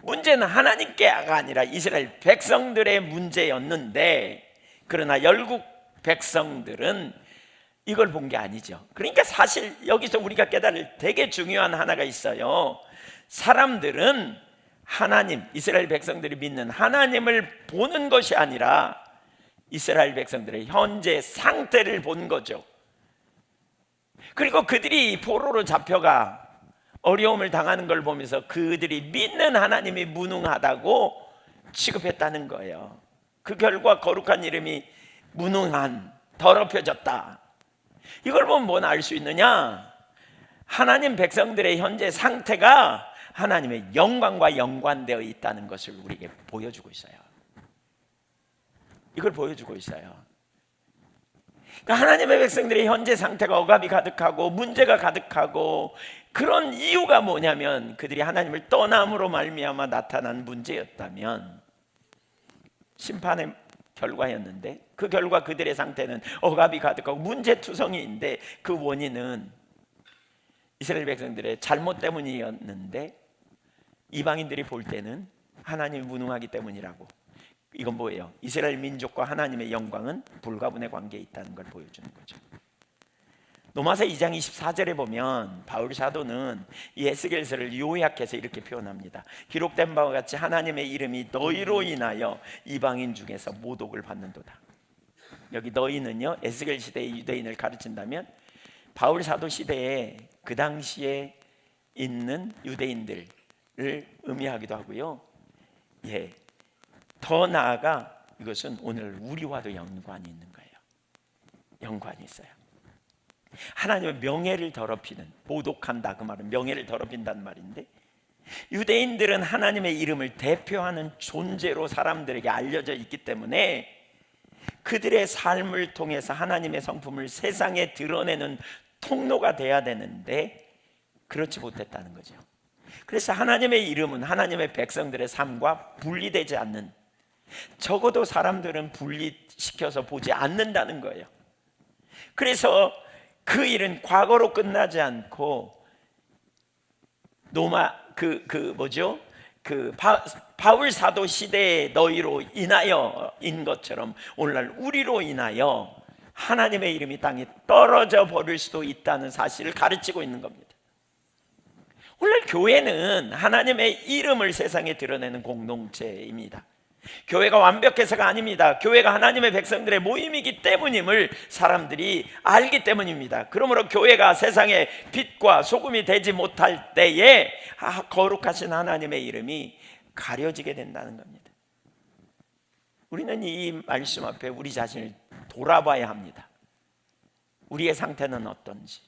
문제는 하나님께가 아니라 이스라엘 백성들의 문제였는데, 그러나 열국 백성들은 이걸 본 게 아니죠. 그러니까 사실 여기서 우리가 깨달을 되게 중요한 하나가 있어요. 사람들은 하나님, 이스라엘 백성들이 믿는 하나님을 보는 것이 아니라 이스라엘 백성들의 현재 상태를 본 거죠. 그리고 그들이 포로로 잡혀가 어려움을 당하는 걸 보면서 그들이 믿는 하나님이 무능하다고 취급했다는 거예요. 그 결과 거룩한 이름이 무능한, 더럽혀졌다. 이걸 보면 뭐 알 수 있느냐? 하나님 백성들의 현재 상태가 하나님의 영광과 연관되어 있다는 것을 우리에게 보여주고 있어요. 이걸 보여주고 있어요. 그러니까 하나님의 백성들의 현재 상태가 억압이 가득하고 문제가 가득하고, 그런 이유가 뭐냐면 그들이 하나님을 떠남으로 말미암아 나타난 문제였다면, 심판의 결과였는데, 그 결과 그들의 상태는 억압이 가득하고 문제투성이인데, 그 원인은 이스라엘 백성들의 잘못 때문이었는데 이방인들이 볼 때는 하나님이 무능하기 때문이라고. 이건 뭐예요? 이스라엘 민족과 하나님의 영광은 불가분의 관계에 있다는 걸 보여주는 거죠. 로마서 2장 24절에 보면 바울 사도는 이 에스겔서를 요약해서 이렇게 표현합니다. 기록된 바와 같이 하나님의 이름이 너희로 인하여 이방인 중에서 모독을 받는도다. 여기 너희는요, 에스겔 시대의 유대인을 가르친다면 바울 사도 시대에 그 당시에 있는 유대인들을 의미하기도 하고요. 예, 더 나아가 이것은 오늘 우리와도 연관이 있는 거예요. 연관이 있어요. 하나님의 명예를 더럽히는, 모독한다 그 말은 명예를 더럽힌다는 말인데, 유대인들은 하나님의 이름을 대표하는 존재로 사람들에게 알려져 있기 때문에 그들의 삶을 통해서 하나님의 성품을 세상에 드러내는 통로가 돼야 되는데 그렇지 못했다는 거죠. 그래서 하나님의 이름은 하나님의 백성들의 삶과 분리되지 않는, 적어도 사람들은 분리시켜서 보지 않는다는 거예요. 그래서 그 일은 과거로 끝나지 않고 바울 사도 시대의 너희로 인하여인 것처럼 오늘날 우리로 인하여 하나님의 이름이 땅에 떨어져 버릴 수도 있다는 사실을 가르치고 있는 겁니다. 오늘 교회는 하나님의 이름을 세상에 드러내는 공동체입니다. 교회가 완벽해서가 아닙니다. 교회가 하나님의 백성들의 모임이기 때문임을 사람들이 알기 때문입니다. 그러므로 교회가 세상의 빛과 소금이 되지 못할 때에 거룩하신 하나님의 이름이 가려지게 된다는 겁니다. 우리는 이 말씀 앞에 우리 자신을 돌아봐야 합니다. 우리의 상태는 어떤지,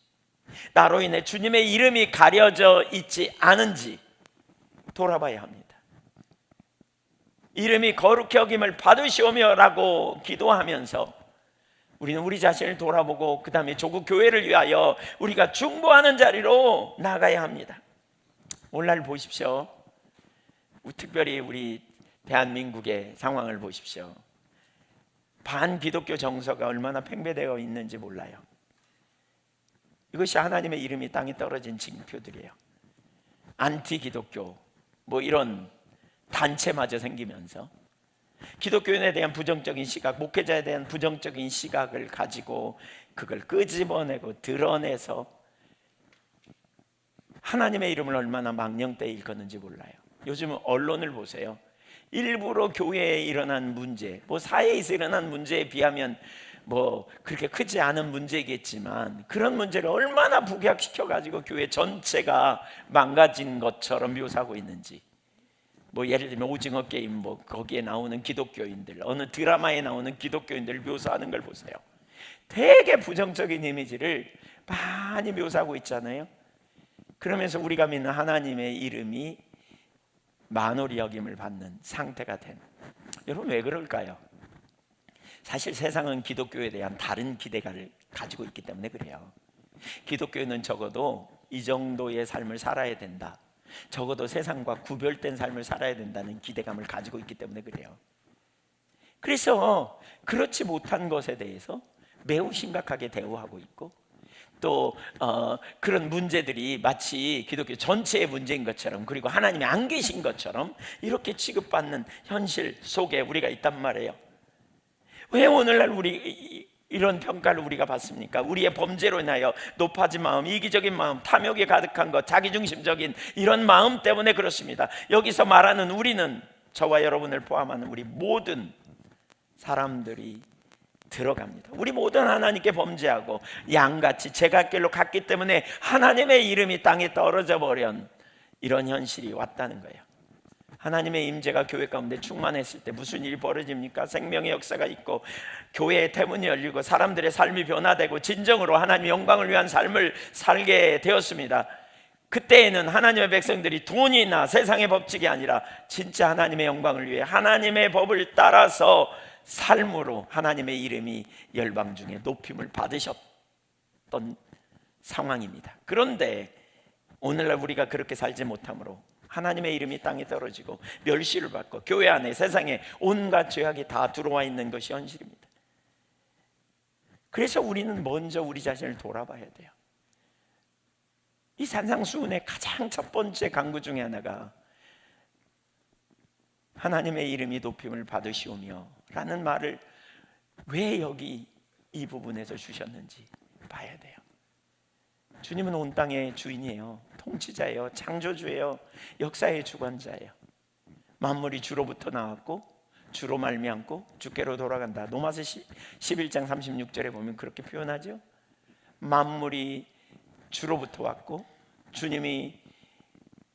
나로 인해 주님의 이름이 가려져 있지 않은지 돌아봐야 합니다. 이름이 거룩히 여김을 받으시오며 라고 기도하면서 우리는 우리 자신을 돌아보고 그 다음에 조국 교회를 위하여 우리가 중보하는 자리로 나가야 합니다. 오늘날 보십시오. 특별히 우리 대한민국의 상황을 보십시오. 반기독교 정서가 얼마나 팽배되어 있는지 몰라요. 이것이 하나님의 이름이 땅에 떨어진 징표들이에요. 안티기독교 뭐 이런 단체마저 생기면서 기독교인에 대한 부정적인 시각, 목회자에 대한 부정적인 시각을 가지고 그걸 끄집어내고 드러내서 하나님의 이름을 얼마나 망령되이 일컫는지 몰라요. 요즘 언론을 보세요. 일부러 교회에 일어난 문제, 뭐 사회에서 일어난 문제에 비하면 뭐 그렇게 크지 않은 문제겠지만 그런 문제를 얼마나 부각시켜 가지고 교회 전체가 망가진 것처럼 묘사하고 있는지. 뭐 예를 들면 오징어 게임 뭐 거기에 나오는 기독교인들, 어느 드라마에 나오는 기독교인들을 묘사하는 걸 보세요. 되게 부정적인 이미지를 많이 묘사하고 있잖아요. 그러면서 우리가 믿는 하나님의 이름이 만홀히 여김을 받는 상태가 된. 여러분 왜 그럴까요? 사실 세상은 기독교에 대한 다른 기대감을 가지고 있기 때문에 그래요. 기독교는 적어도 이 정도의 삶을 살아야 된다, 적어도 세상과 구별된 삶을 살아야 된다는 기대감을 가지고 있기 때문에 그래요. 그래서 그렇지 못한 것에 대해서 매우 심각하게 대우하고 있고 또 그런 문제들이 마치 기독교 전체의 문제인 것처럼, 그리고 하나님이 안 계신 것처럼 이렇게 취급받는 현실 속에 우리가 있단 말이에요. 왜 오늘날 우리 이런 평가를 우리가 받습니까? 우리의 범죄로 인하여 높아진 마음, 이기적인 마음, 탐욕이 가득한 것, 자기중심적인 이런 마음 때문에 그렇습니다. 여기서 말하는 우리는 저와 여러분을 포함하는 우리 모든 사람들이 들어갑니다. 우리 모든 하나님께 범죄하고 양같이 제갈길로 갔기 때문에 하나님의 이름이 땅에 떨어져 버린 이런 현실이 왔다는 거예요. 하나님의 임재가 교회 가운데 충만했을 때 무슨 일이 벌어집니까? 생명의 역사가 있고 교회의 대문이 열리고 사람들의 삶이 변화되고 진정으로 하나님의 영광을 위한 삶을 살게 되었습니다. 그때에는 하나님의 백성들이 돈이나 세상의 법칙이 아니라 진짜 하나님의 영광을 위해 하나님의 법을 따라서 삶으로 하나님의 이름이 열방 중에 높임을 받으셨던 상황입니다. 그런데 오늘날 우리가 그렇게 살지 못하므로 하나님의 이름이 땅에 떨어지고 멸시를 받고 교회 안에 세상에 온갖 죄악이 다 들어와 있는 것이 현실입니다. 그래서 우리는 먼저 우리 자신을 돌아봐야 돼요. 이 산상수훈의 가장 첫 번째 강구 중에 하나가 하나님의 이름이 높임을 받으시오며 라는 말을 왜 여기 이 부분에서 주셨는지 봐야 돼요. 주님은 온 땅의 주인이에요. 통치자예요. 창조주예요. 역사의 주관자예요. 만물이 주로부터 나왔고 주로 말미암고 주께로 돌아간다. 로마서 11장 36절에 보면 그렇게 표현하죠. 만물이 주로부터 왔고 주님이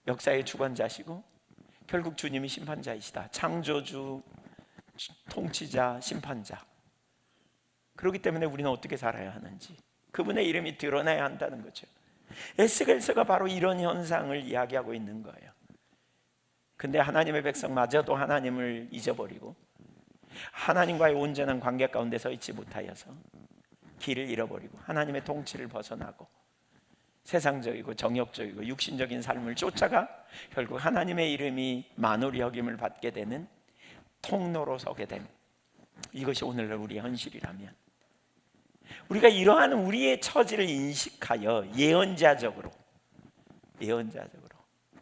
역사의 주관자시고 결국 주님이 심판자이시다. 창조주, 통치자, 심판자. 그렇기 때문에 우리는 어떻게 살아야 하는지 그분의 이름이 드러나야 한다는 거죠. 에스겔서가 바로 이런 현상을 이야기하고 있는 거예요. 근데 하나님의 백성마저도 하나님을 잊어버리고 하나님과의 온전한 관계 가운데 서 있지 못하여서 길을 잃어버리고 하나님의 통치를 벗어나고 세상적이고 정욕적이고 육신적인 삶을 쫓아가 결국 하나님의 이름이 만홀히 여김을 받게 되는 통로로 서게 된, 이것이 오늘날 우리의 현실이라면 우리가 이러한 우리의 처지를 인식하여 예언자적으로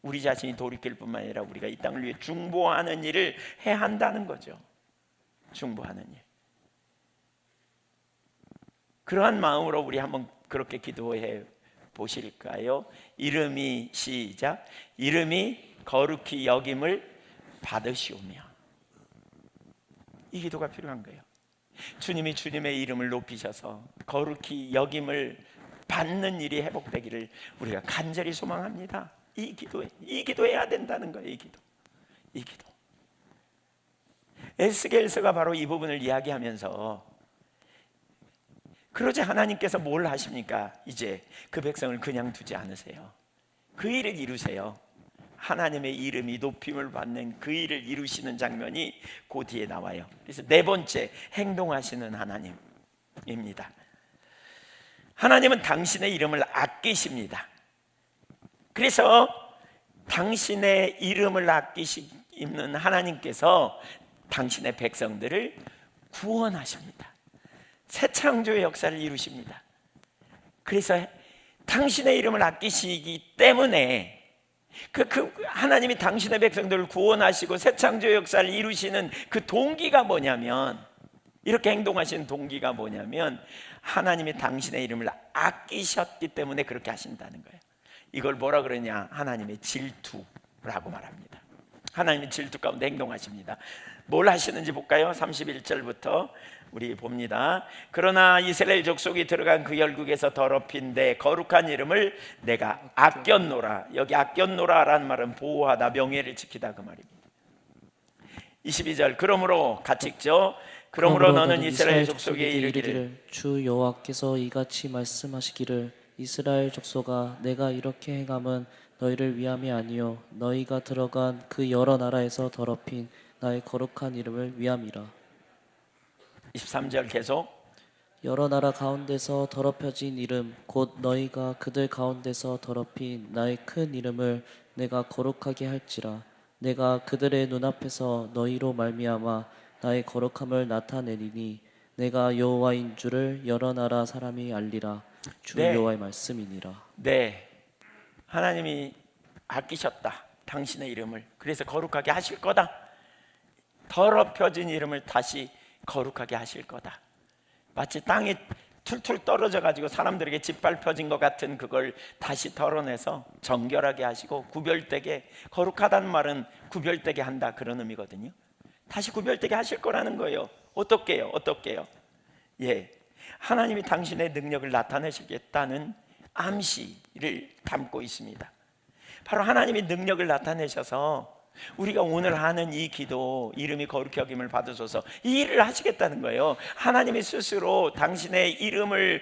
우리 자신이 돌이킬 뿐만 아니라 우리가 이 땅을 위해 중보하는 일을 해야 한다는 거죠. 중보하는 일. 그러한 마음으로 우리 한번 그렇게 기도해 보실까요? 이름이 시작. 이름이 거룩히 여김을 받으시오며. 이 기도가 필요한 거예요. 주님이 주님의 이름을 높이셔서 거룩히 여김을 받는 일이 회복되기를 우리가 간절히 소망합니다. 이 기도해야 된다는 거예요. 이 기도. 에스겔서가 바로 이 부분을 이야기하면서, 그러지 하나님께서 뭘 하십니까? 이제 그 백성을 그냥 두지 않으세요. 그 일을 이루세요. 하나님의 이름이 높임을 받는 그 일을 이루시는 장면이 그 뒤에 나와요. 그래서 네 번째, 행동하시는 하나님입니다. 하나님은 당신의 이름을 아끼십니다. 그래서 당신의 이름을 아끼시는 하나님께서 당신의 백성들을 구원하십니다. 새 창조의 역사를 이루십니다. 그래서 당신의 이름을 아끼시기 때문에 하나님이 당신의 백성들을 구원하시고 새 창조의 역사를 이루시는 그 동기가 뭐냐면, 이렇게 행동하시는 동기가 뭐냐면, 하나님이 당신의 이름을 아끼셨기 때문에 그렇게 하신다는 거예요. 이걸 뭐라 그러냐? 하나님의 질투라고 말합니다. 하나님의 질투 가운데 행동하십니다. 뭘 하시는지 볼까요? 31절부터 우리 봅니다. 그러나 이스라엘 족속이 들어간 그 열국에서 더럽힌 내 거룩한 이름을 내가 아꼈노라. 여기 아꼈노라라는 말은 보호하다, 명예를 지키다 그 말입니다. 22절, 그러므로 같이 읽죠. 그러므로 너는 이스라엘 족속에 이르기를, 주 여호와께서 이같이 말씀하시기를, 이스라엘 족속아, 내가 이렇게 행함은 너희를 위함이 아니요 너희가 들어간 그 여러 나라에서 더럽힌 나의 거룩한 이름을 위함이라. 23절 계속, 여러 나라 가운데서 더럽혀진 이름 곧 너희가 그들 가운데서 더럽힌 나의 큰 이름을 내가 거룩하게 할지라. 내가 그들의 눈앞에서 너희로 말미암아 나의 거룩함을 나타내리니 내가 여호와인 줄을 여러 나라 사람이 알리라. 주 네. 여호와의 말씀이니라. 네, 하나님이 아끼셨다, 당신의 이름을. 그래서 거룩하게 하실 거다. 더럽혀진 이름을 다시 거룩하게 하실 거다. 마치 땅에 툴툴 떨어져 가지고 사람들에게 짓밟혀진 것 같은 그걸 다시 덜어내서 정결하게 하시고 구별되게, 거룩하다는 말은 구별되게 한다, 그런 의미거든요. 다시 구별되게 하실 거라는 거예요. 어떻게요? 예, 하나님이 당신의 능력을 나타내시겠다는 암시를 담고 있습니다. 바로 하나님이 능력을 나타내셔서 우리가 오늘 하는 이 기도, 이름이 거룩히 여김을 받으소서, 이 일을 하시겠다는 거예요. 하나님이 스스로 당신의 이름을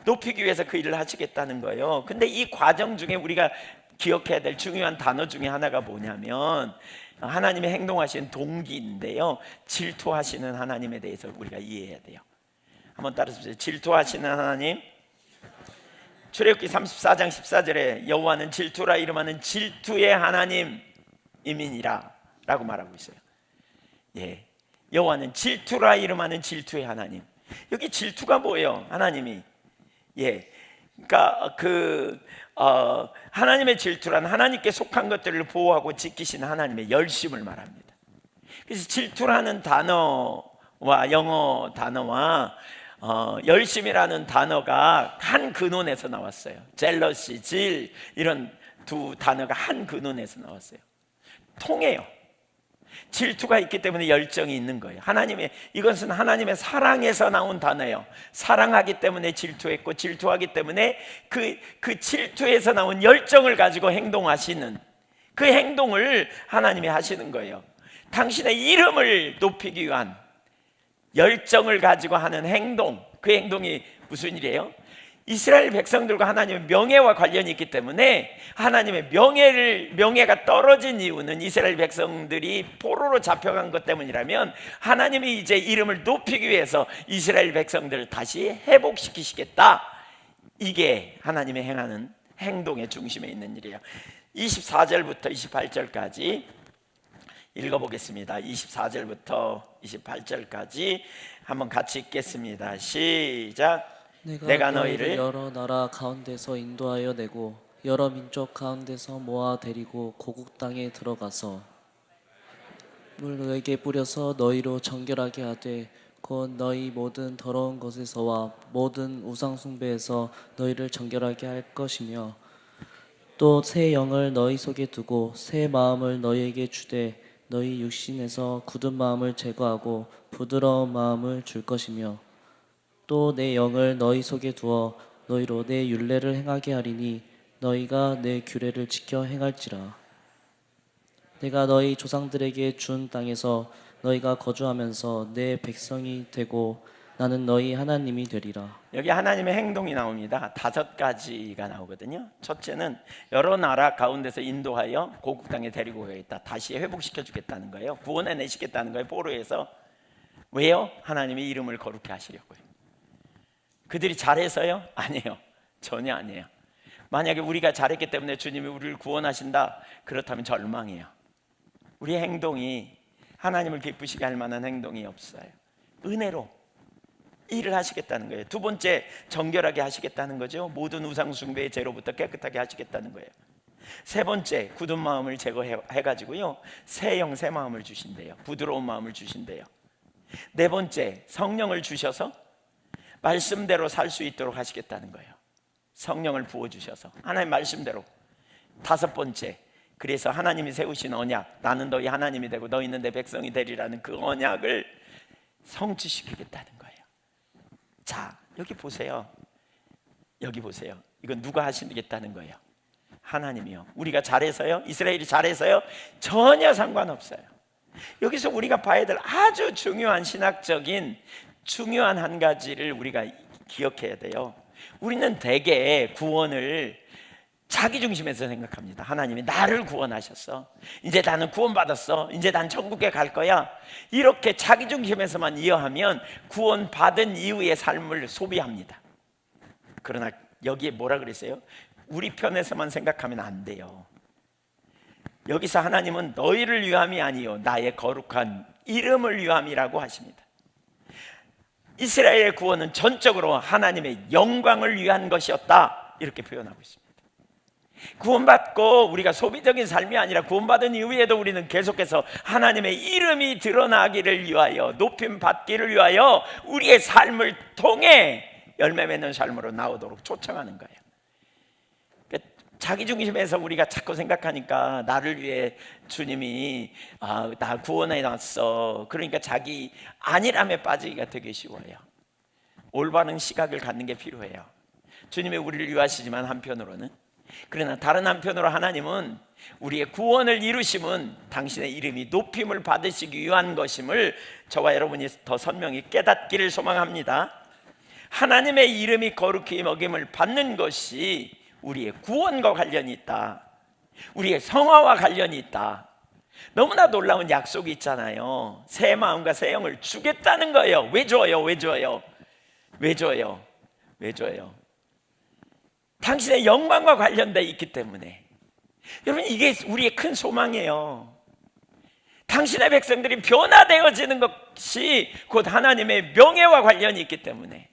높이기 위해서 그 일을 하시겠다는 거예요. 근데 이 과정 중에 우리가 기억해야 될 중요한 단어 중에 하나가 뭐냐면, 하나님이 행동하시는 동기인데요, 질투하시는 하나님에 대해서 우리가 이해해야 돼요. 한번 따라서 질투하시는 하나님. 출애굽기 34장 14절에 여호와는 질투라 이름하는 질투의 하나님 이민이라 라고 말하고 있어요. 예, 여호와는 질투라 이름하는 질투의 하나님. 여기 질투가 뭐예요? 하나님이, 예, 그러니까 하나님의 질투란 하나님께 속한 것들을 보호하고 지키시는 하나님의 열심을 말합니다. 그래서 질투라는 단어와 영어 단어와 열심이라는 단어가 한 근원에서 나왔어요. 젤러시, 질, 이런 두 단어가 한 근원에서 나왔어요. 통해요. 질투가 있기 때문에 열정이 있는 거예요. 이것은 하나님의 사랑에서 나온 단어예요. 사랑하기 때문에 질투했고, 질투하기 때문에 그 질투에서 나온 열정을 가지고 행동하시는 그 행동을 하나님이 하시는 거예요. 당신의 이름을 높이기 위한 열정을 가지고 하는 행동, 그 행동이 무슨 일이에요? 이스라엘 백성들과 하나님의 명예와 관련이 있기 때문에, 하나님의 명예가 떨어진 이유는 이스라엘 백성들이 포로로 잡혀간 것 때문이라면, 하나님이 이제 이름을 높이기 위해서 이스라엘 백성들을 다시 회복시키시겠다, 이게 하나님의 행하는 행동의 중심에 있는 일이에요. 24절부터 28절까지 읽어보겠습니다. 24절부터 28절까지 한번 같이 읽겠습니다. 시작. 내가 너희를 여러 나라 가운데서 인도하여 내고 여러 민족 가운데서 모아 데리고 고국 땅에 들어가서 물 너에게 뿌려서 너희로 정결하게 하되 곧 너희 모든 더러운 것에서와 모든 우상 숭배에서 너희를 정결하게 할 것이며, 또 새 영을 너희 속에 두고 새 마음을 너희에게 주되 너희 육신에서 굳은 마음을 제거하고 부드러운 마음을 줄 것이며 또 내 영을 너희 속에 두어 너희로 내 율례를 행하게 하리니 너희가 내 규례를 지켜 행할지라. 내가 너희 조상들에게 준 땅에서 너희가 거주하면서 내 백성이 되고 나는 너희 하나님이 되리라. 여기 하나님의 행동이 나옵니다. 5가지가 나오거든요. 첫째는 여러 나라 가운데서 인도하여 고국 땅에 데리고 가겠다. 다시 회복시켜 주겠다는 거예요. 구원해 내시겠다는 거예요. 포로에서. 왜요? 하나님의 이름을 거룩히 하시려고요. 그들이 잘해서요? 아니에요. 전혀 아니에요. 만약에 우리가 잘했기 때문에 주님이 우리를 구원하신다, 그렇다면 절망이에요. 우리의 행동이 하나님을 기쁘시게 할 만한 행동이 없어요. 은혜로 일을 하시겠다는 거예요. 두 번째, 정결하게 하시겠다는 거죠. 모든 우상 숭배의 죄로부터 깨끗하게 하시겠다는 거예요. 세 번째, 굳은 마음을 제거해가지고요, 새 영, 새 마음을 주신대요. 부드러운 마음을 주신대요. 네 번째, 성령을 주셔서 말씀대로 살 수 있도록 하시겠다는 거예요. 성령을 부어주셔서 하나님 말씀대로. 다섯 번째, 그래서 하나님이 세우신 언약, 나는 너희 하나님이 되고 너희는 내 백성이 되리라는 그 언약을 성취시키겠다는 거예요. 자, 여기 보세요. 여기 보세요. 이건 누가 하시겠다는 거예요? 하나님이요. 우리가 잘해서요? 이스라엘이 잘해서요? 전혀 상관없어요. 여기서 우리가 봐야 될 아주 중요한 신학적인 중요한 한 가지를 우리가 기억해야 돼요. 우리는 대개 구원을 자기 중심에서 생각합니다. 하나님이 나를 구원하셨어. 이제 나는 구원받았어. 이제 난 천국에 갈 거야. 이렇게 자기 중심에서만 이해하면 구원받은 이후의 삶을 소비합니다. 그러나 여기에 뭐라 그랬어요? 우리 편에서만 생각하면 안 돼요. 여기서 하나님은 너희를 위함이 아니요 나의 거룩한 이름을 위함이라고 하십니다. 이스라엘의 구원은 전적으로 하나님의 영광을 위한 것이었다, 이렇게 표현하고 있습니다. 구원받고 우리가 소비적인 삶이 아니라 구원받은 이후에도 우리는 계속해서 하나님의 이름이 드러나기를 위하여, 높임 받기를 위하여 우리의 삶을 통해 열매 맺는 삶으로 나오도록 초청하는 거예요. 자기 중심에서 우리가 자꾸 생각하니까 나를 위해 주님이 나 구원해 놨어, 그러니까 자기 안일함에 빠지기가 되게 쉬워요. 올바른 시각을 갖는 게 필요해요. 주님이 우리를 위하시지만 한편으로는, 그러나 다른 한편으로 하나님은 우리의 구원을 이루심은 당신의 이름이 높임을 받으시기 위한 것임을 저와 여러분이 더 선명히 깨닫기를 소망합니다. 하나님의 이름이 거룩히 먹임을 받는 것이 우리의 구원과 관련이 있다. 우리의 성화와 관련이 있다. 너무나 놀라운 약속이 있잖아요. 새 마음과 새 영을 주겠다는 거예요. 왜 줘요? 왜 줘요? 왜 줘요? 왜 줘요? 당신의 영광과 관련되어 있기 때문에. 여러분, 이게 우리의 큰 소망이에요. 당신의 백성들이 변화되어지는 것이 곧 하나님의 명예와 관련이 있기 때문에.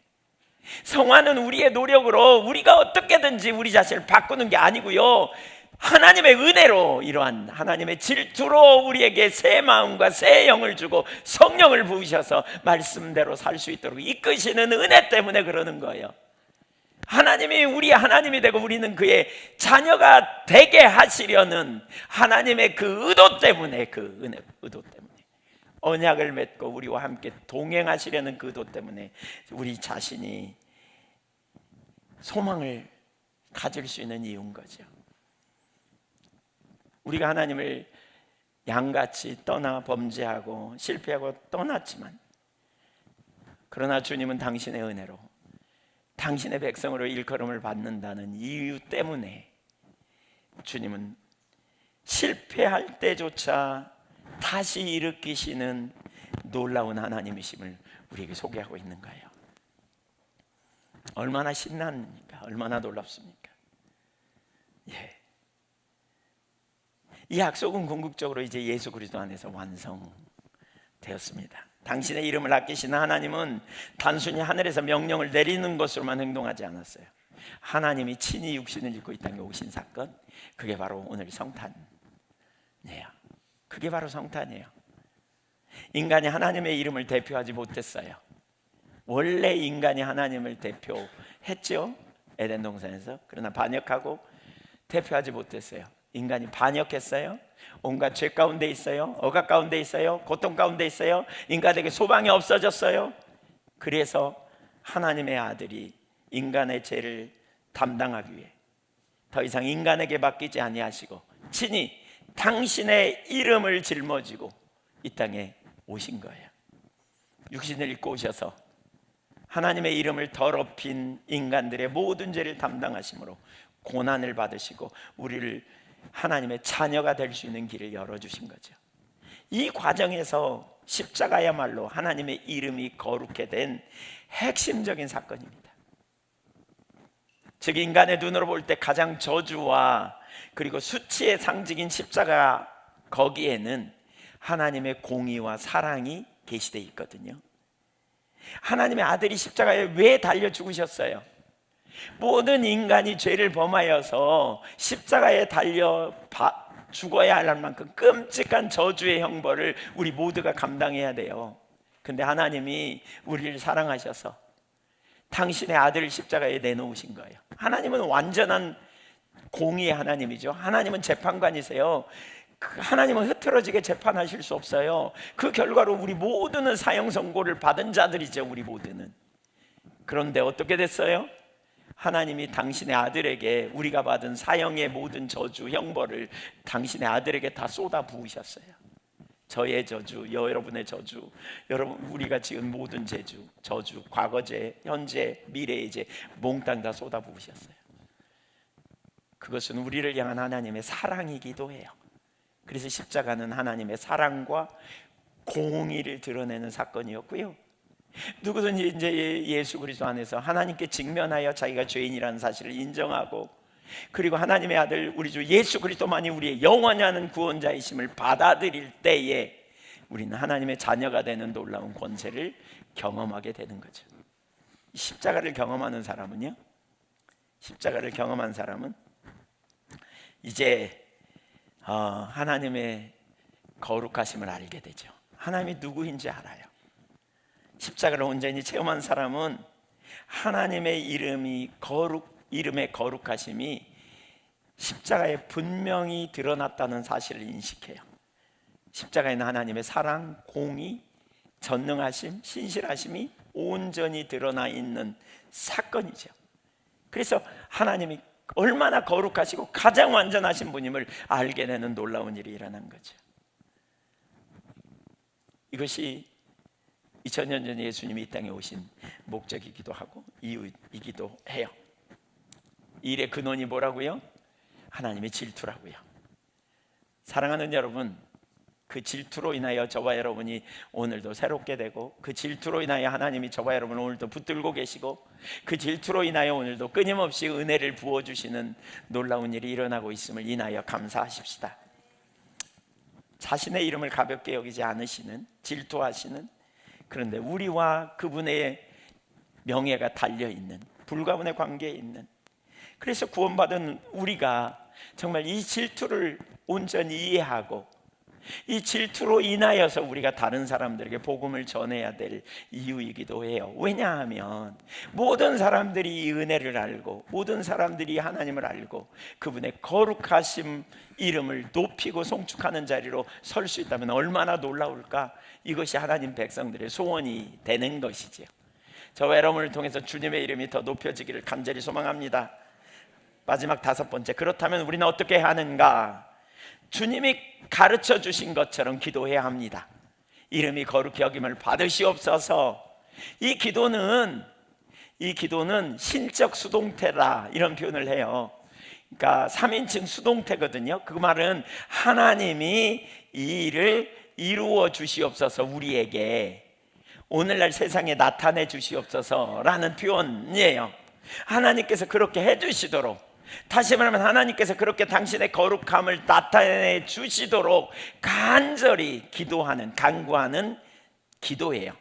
성화는 우리의 노력으로 우리가 어떻게든지 우리 자신을 바꾸는 게 아니고요, 하나님의 은혜로, 이러한 하나님의 질투로 우리에게 새 마음과 새 영을 주고 성령을 부으셔서 말씀대로 살 수 있도록 이끄시는 은혜 때문에 그러는 거예요. 하나님이 우리의 하나님이 되고 우리는 그의 자녀가 되게 하시려는 하나님의 그 의도 때문에, 그 은혜, 의도 때문에 언약을 맺고 우리와 함께 동행하시려는 그 의도 때문에 우리 자신이 소망을 가질 수 있는 이유인 거죠. 우리가 하나님을 양같이 떠나 범죄하고 실패하고 떠났지만, 그러나 주님은 당신의 은혜로 당신의 백성으로 일컬음을 받는다는 이유 때문에 주님은 실패할 때조차 다시 일으키시는 놀라운 하나님이심을 우리에게 소개하고 있는 거예요. 얼마나 신납니까? 얼마나 놀랍습니까? 예. 이 약속은 궁극적으로 이제 예수 그리스도 안에서 완성되었습니다. 당신의 이름을 아끼시는 하나님은 단순히 하늘에서 명령을 내리는 것으로만 행동하지 않았어요. 하나님이 친히 육신을 입고 이 땅에 오신 사건, 그게 바로 오늘 성탄이에요. 그게 바로 성탄이에요. 인간이 하나님의 이름을 대표하지 못했어요. 원래 인간이 하나님을 대표했죠, 에덴 동산에서. 그러나 반역하고 대표하지 못했어요. 인간이 반역했어요. 온갖 죄 가운데 있어요. 억압 가운데 있어요. 고통 가운데 있어요. 인간에게 소망이 없어졌어요. 그래서 하나님의 아들이 인간의 죄를 담당하기 위해 더 이상 인간에게 맡기지 아니하시고 친히 당신의 이름을 짊어지고 이 땅에 오신 거예요. 육신을 입고 오셔서 하나님의 이름을 더럽힌 인간들의 모든 죄를 담당하심으로 고난을 받으시고 우리를 하나님의 자녀가 될 수 있는 길을 열어주신 거죠. 이 과정에서 십자가야말로 하나님의 이름이 거룩게 된 핵심적인 사건입니다. 즉 인간의 눈으로 볼 때 가장 저주와 그리고 수치의 상징인 십자가, 거기에는 하나님의 공의와 사랑이 계시되어 있거든요. 하나님의 아들이 십자가에 왜 달려 죽으셨어요? 모든 인간이 죄를 범하여서 십자가에 달려 죽어야 할 만큼 끔찍한 저주의 형벌을 우리 모두가 감당해야 돼요. 근데 하나님이 우리를 사랑하셔서 당신의 아들을 십자가에 내놓으신 거예요. 하나님은 완전한 공의의 하나님이죠. 하나님은 재판관이세요. 하나님은 흐트러지게 재판하실 수 없어요. 그 결과로 우리 모두는 사형 선고를 받은 자들이죠. 우리 모두는. 그런데 어떻게 됐어요? 하나님이 당신의 아들에게 우리가 받은 사형의 모든 저주, 형벌을 당신의 아들에게 다 쏟아 부으셨어요. 저의 저주, 여러분의 저주, 여러분 우리가 지은 모든 저주, 과거죄, 현재, 미래의 죄 몽땅 다 쏟아 부으셨어요. 그것은 우리를 향한 하나님의 사랑이기도 해요. 그래서 십자가는 하나님의 사랑과 공의를 드러내는 사건이었고요. 누구든지 이제 예수 그리스도 안에서 하나님께 직면하여 자기가 죄인이라는 사실을 인정하고 그리고 하나님의 아들 우리 주 예수 그리스도만이 우리의 영원한 구원자이심을 받아들일 때에 우리는 하나님의 자녀가 되는 놀라운 권세를 경험하게 되는 거죠. 십자가를 경험하는 사람은요, 십자가를 경험한 사람은 이제 하나님의 거룩하심을 알게 되죠. 하나님이 누구인지 알아요. 십자가를 온전히 체험한 사람은 하나님의 이름의 거룩하심이 십자가에 분명히 드러났다는 사실을 인식해요. 십자가에는 하나님의 사랑, 공의, 전능하심, 신실하심이 온전히 드러나 있는 사건이죠. 그래서 하나님이 얼마나 거룩하시고 가장 완전하신 분임을 알게 되는 놀라운 일이 일어난 거죠. 이것이 2000년 전에 예수님이 이 땅에 오신 목적이기도 하고 이유이기도 해요. 이 일의 근원이 뭐라고요? 하나님의 질투라고요. 사랑하는 여러분, 그 질투로 인하여 저와 여러분이 오늘도 새롭게 되고 그 질투로 인하여 하나님이 저와 여러분을 오늘도 붙들고 계시고 그 질투로 인하여 오늘도 끊임없이 은혜를 부어주시는 놀라운 일이 일어나고 있음을 인하여 감사하십시다. 자신의 이름을 가볍게 여기지 않으시는, 질투하시는, 그런데 우리와 그분의 명예가 달려있는 불가분의 관계에 있는, 그래서 구원받은 우리가 정말 이 질투를 온전히 이해하고 이 질투로 인하여서 우리가 다른 사람들에게 복음을 전해야 될 이유이기도 해요. 왜냐하면 모든 사람들이 이 은혜를 알고 모든 사람들이 하나님을 알고 그분의 거룩하심 이름을 높이고 송축하는 자리로 설 수 있다면 얼마나 놀라울까. 이것이 하나님 백성들의 소원이 되는 것이지요. 저와 여러분을 통해서 주님의 이름이 더 높여지기를 간절히 소망합니다. 마지막 5번째, 그렇다면 우리는 어떻게 해야 하는가? 주님이 가르쳐 주신 것처럼 기도해야 합니다. 이름이 거룩히 여김을 받으시옵소서. 이 기도는 신적 수동태라 이런 표현을 해요. 그러니까 3인칭 수동태거든요. 그 말은 하나님이 이 일을 이루어 주시옵소서, 우리에게 오늘날 세상에 나타내 주시옵소서라는 표현이에요. 하나님께서 그렇게 해주시도록, 다시 말하면 하나님께서 그렇게 당신의 거룩함을 나타내 주시도록 간절히 기도하는, 간구하는 기도예요.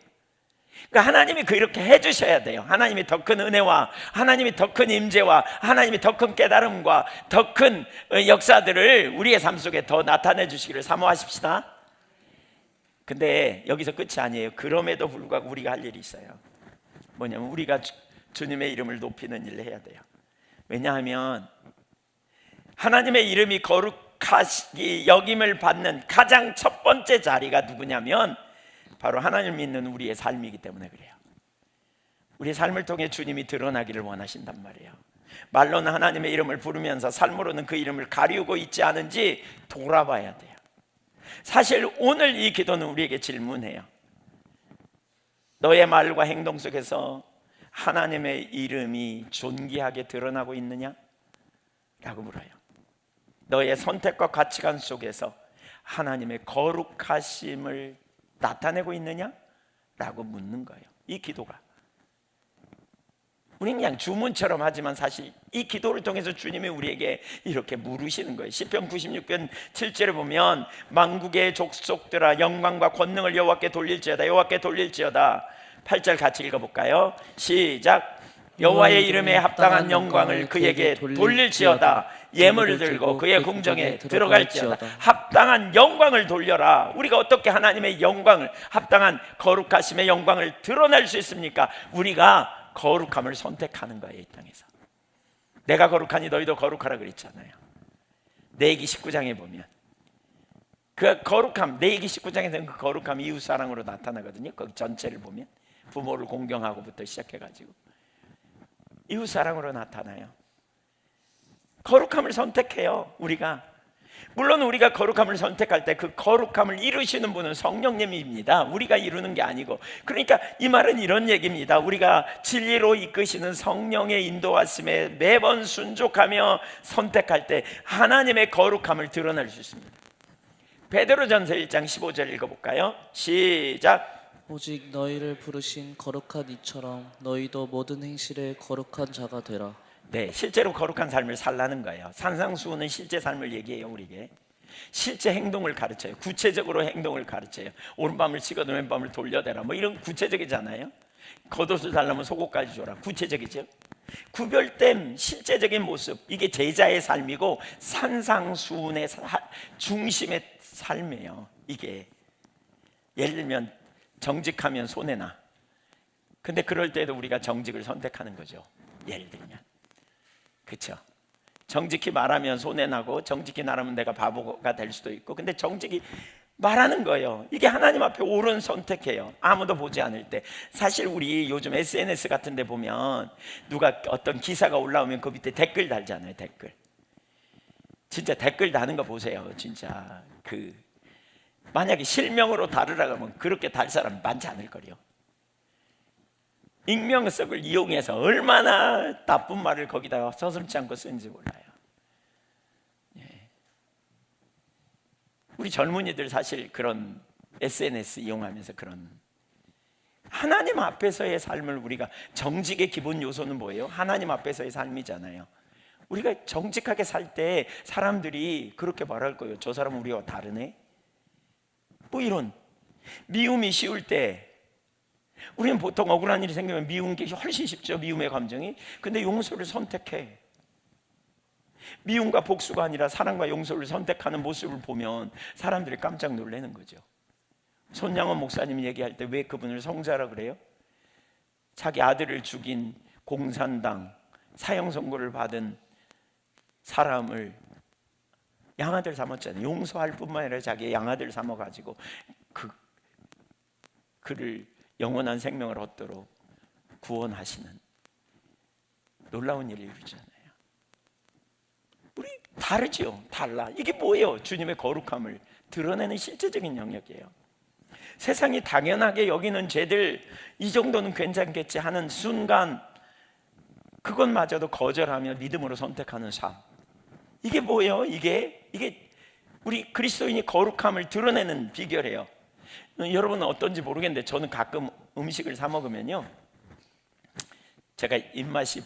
그러니까 하나님이 그렇게 해주셔야 돼요. 하나님이 더 큰 은혜와 하나님이 더 큰 임재와 하나님이 더 큰 깨달음과 더 큰 역사들을 우리의 삶 속에 더 나타내 주시기를 사모하십시다. 근데 여기서 끝이 아니에요. 그럼에도 불구하고 우리가 할 일이 있어요. 뭐냐면 우리가 주님의 이름을 높이는 일을 해야 돼요. 왜냐하면 하나님의 이름이 거룩하시기 여김을 받는 가장 첫 번째 자리가 누구냐면 바로 하나님을 믿는 우리의 삶이기 때문에 그래요. 우리의 삶을 통해 주님이 드러나기를 원하신단 말이에요. 말로는 하나님의 이름을 부르면서 삶으로는 그 이름을 가리우고 있지 않은지 돌아봐야 돼요. 사실 오늘 이 기도는 우리에게 질문해요. 너의 말과 행동 속에서 하나님의 이름이 존귀하게 드러나고 있느냐? 라고 물어요. 너의 선택과 가치관 속에서 하나님의 거룩하심을 나타내고 있느냐? 라고 묻는 거예요. 이 기도가. 우리는 그냥 주문처럼 하지만 사실 이 기도를 통해서 주님이 우리에게 이렇게 물으시는 거예요. 시편 96편 7절에 보면 만국의 족속들아 영광과 권능을 여호와께 돌릴지어다. 여호와께 돌릴지어다. 8절 같이 읽어볼까요? 시작. 여호와의 이름에 합당한 영광을 그에게 돌릴지어다. 예물을 들고 그의 궁정에 들어갈지어다. 합당한 영광을 돌려라. 우리가 어떻게 하나님의 영광을, 합당한 거룩하심의 영광을 드러낼 수 있습니까? 우리가 거룩함을 선택하는 거예요. 이 땅에서 내가 거룩하니 너희도 거룩하라 그랬잖아요. 레위기 19장에 보면 그 거룩함, 레위기 19장에서는 그 거룩함이 이웃사랑으로 나타나거든요. 거기 전체를 보면 부모를 공경하고부터 시작해가지고 이웃사랑으로 나타나요. 거룩함을 선택해요. 우리가 물론 우리가 거룩함을 선택할 때 그 거룩함을 이루시는 분은 성령님입니다. 우리가 이루는 게 아니고. 그러니까 이 말은 이런 얘기입니다. 우리가 진리로 이끄시는 성령의 인도하심에 매번 순종하며 선택할 때 하나님의 거룩함을 드러낼 수 있습니다. 베드로전서 1장 15절 읽어볼까요? 시작. 오직 너희를 부르신 거룩한 이처럼 너희도 모든 행실에 거룩한 자가 되라. 네, 실제로 거룩한 삶을 살라는 거예요. 산상수훈은 실제 삶을 얘기해요. 우리에게 실제 행동을 가르쳐요. 구체적으로 행동을 가르쳐요. 오른밤을 치거든 왼밤을 돌려대라, 뭐 이런 구체적이잖아요. 겉옷을 달라면 속옷까지 줘라. 구체적이죠. 구별된 실제적인 모습, 이게 제자의 삶이고 산상수훈의 중심의 삶이에요. 이게 예를 들면 정직하면 손해나. 근데 그럴 때도 우리가 정직을 선택하는 거죠. 예를 들면 그렇죠. 정직히 말하면 손해나고 정직히 말하면 내가 바보가 될 수도 있고, 근데 정직히 말하는 거예요. 이게 하나님 앞에 옳은 선택해요. 아무도 보지 않을 때. 사실 우리 요즘 SNS 같은 데 보면 누가 어떤 기사가 올라오면 그 밑에 댓글 달잖아요. 댓글. 진짜 댓글 다는 거 보세요. 진짜 만약에 실명으로 다루라고 하면 그렇게 달 사람 많지 않을 거예요. 익명성을 이용해서 얼마나 나쁜 말을 거기다가 서슴지 않고 쓰는지 몰라요. 우리 젊은이들 사실 그런 SNS 이용하면서 그런 하나님 앞에서의 삶을, 우리가 정직의 기본 요소는 뭐예요? 하나님 앞에서의 삶이잖아요. 우리가 정직하게 살 때 사람들이 그렇게 말할 거예요. 저 사람은 우리와 다르네. 뭐 이런 미움이 쉬울 때 우리는 보통 억울한 일이 생기면 미운 게 훨씬 쉽죠. 미움의 감정이. 근데 용서를 선택해. 미움과 복수가 아니라 사랑과 용서를 선택하는 모습을 보면 사람들이 깜짝 놀라는 거죠. 손양원 목사님이 얘기할 때 왜 그분을 성자라 그래요? 자기 아들을 죽인 공산당 사형 선고를 받은 사람을 양아들 삼았잖아요. 용서할 뿐만 아니라 자기의 양아들 삼아가지고 그를 영원한 생명을 얻도록 구원하시는 놀라운 일을 이루잖아요. 우리 다르죠. 달라. 이게 뭐예요? 주님의 거룩함을 드러내는 실제적인 영역이에요. 세상이 당연하게 여기는 죄들 이 정도는 괜찮겠지 하는 순간 그것마저도 거절하며 믿음으로 선택하는 삶. 이게 뭐예요? 이게 우리 그리스도인이 거룩함을 드러내는 비결이에요. 여러분은 어떤지 모르겠는데 저는 가끔 음식을 사 먹으면요, 제가 입맛이,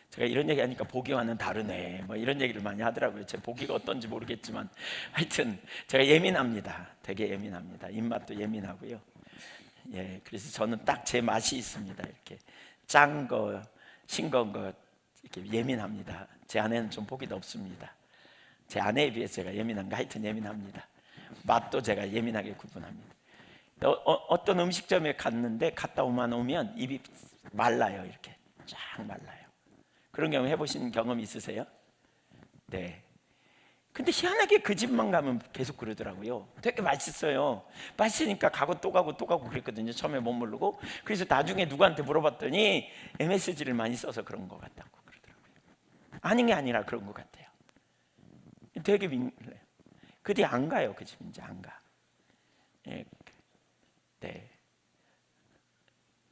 제가 이런 얘기 하니까 보기와는 다르네 뭐 이런 얘기를 많이 하더라고요. 제 보기가 어떤지 모르겠지만 하여튼 제가 예민합니다. 되게 예민합니다. 입맛도 예민하고요. 예, 그래서 저는 딱 제 맛이 있습니다. 이렇게 짠 거, 싱거운 거 이렇게 예민합니다. 제 아내는 좀 보기도 없습니다. 제 아내에 비해서 제가 예민한가? 하여튼 예민합니다. 맛도 제가 예민하게 구분합니다. 어떤 음식점에 갔다 오면 입이 말라요. 이렇게 쫙 말라요. 그런 경험 해보신 경험 있으세요? 네. 근데 희한하게 그 집만 가면 계속 그러더라고요. 되게 맛있어요. 맛있으니까 가고 또 가고 또 가고 그랬거든요. 처음에 못 모르고. 그래서 나중에 누구한테 물어봤더니 MSG를 많이 써서 그런 것 같다고 그러더라고요. 아닌 게 아니라 그런 것 같아요. 되게 민감해요. 그 뒤에 안 가요. 그 집 이제 안 가. 예. 네.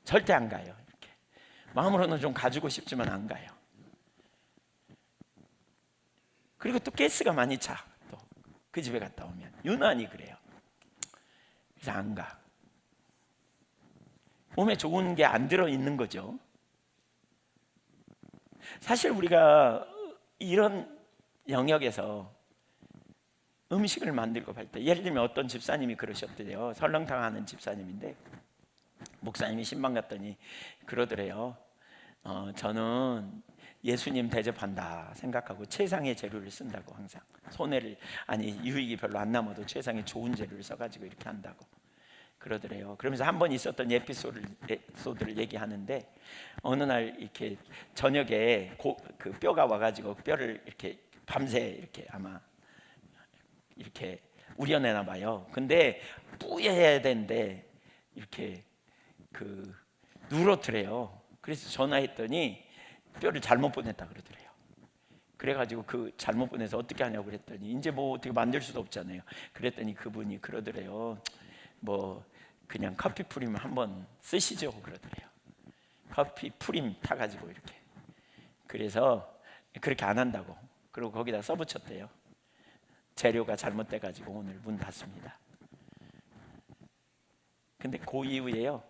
절대 안 가요. 이렇게 마음으로는 좀 가지고 싶지만 안 가요. 그리고 또 가스가 많이 차. 또 그 집에 갔다 오면 유난히 그래요. 그래서 안 가. 몸에 좋은 게 안 들어 있는 거죠. 사실 우리가 이런 영역에서 음식을 만들고 할 때, 예를 들면 어떤 집사님이 그러셨대요. 설렁탕 하는 집사님인데 목사님이 신방 갔더니 그러더래요. 저는 예수님 대접한다 생각하고 최상의 재료를 쓴다고. 항상 손해를, 아니 유익이 별로 안 남아도 최상의 좋은 재료를 써가지고 이렇게 한다고 그러더래요. 그러면서 한 번 있었던 에피소드를 얘기하는데, 어느 날 이렇게 저녁에 그 뼈가 와가지고 뼈를 이렇게 밤새 이렇게 아마 이렇게 우려내나 봐요. 근데 뿌여야 되는데 이렇게 그 누렇더래요. 그래서 전화했더니 뼈를 잘못 보냈다 그러더래요. 그래가지고 그 잘못 보내서 어떻게 하냐고 그랬더니 이제 뭐 어떻게 만들 수도 없잖아요. 그랬더니 그분이 그러더래요. 뭐 그냥 커피 프림 한번 쓰시죠 그러더래요. 커피 프림 타가지고 이렇게. 그래서 그렇게 안 한다고. 그리고 거기다 써붙였대요. 재료가 잘못돼가지고 오늘 문 닫습니다. 근데 그 이후에요,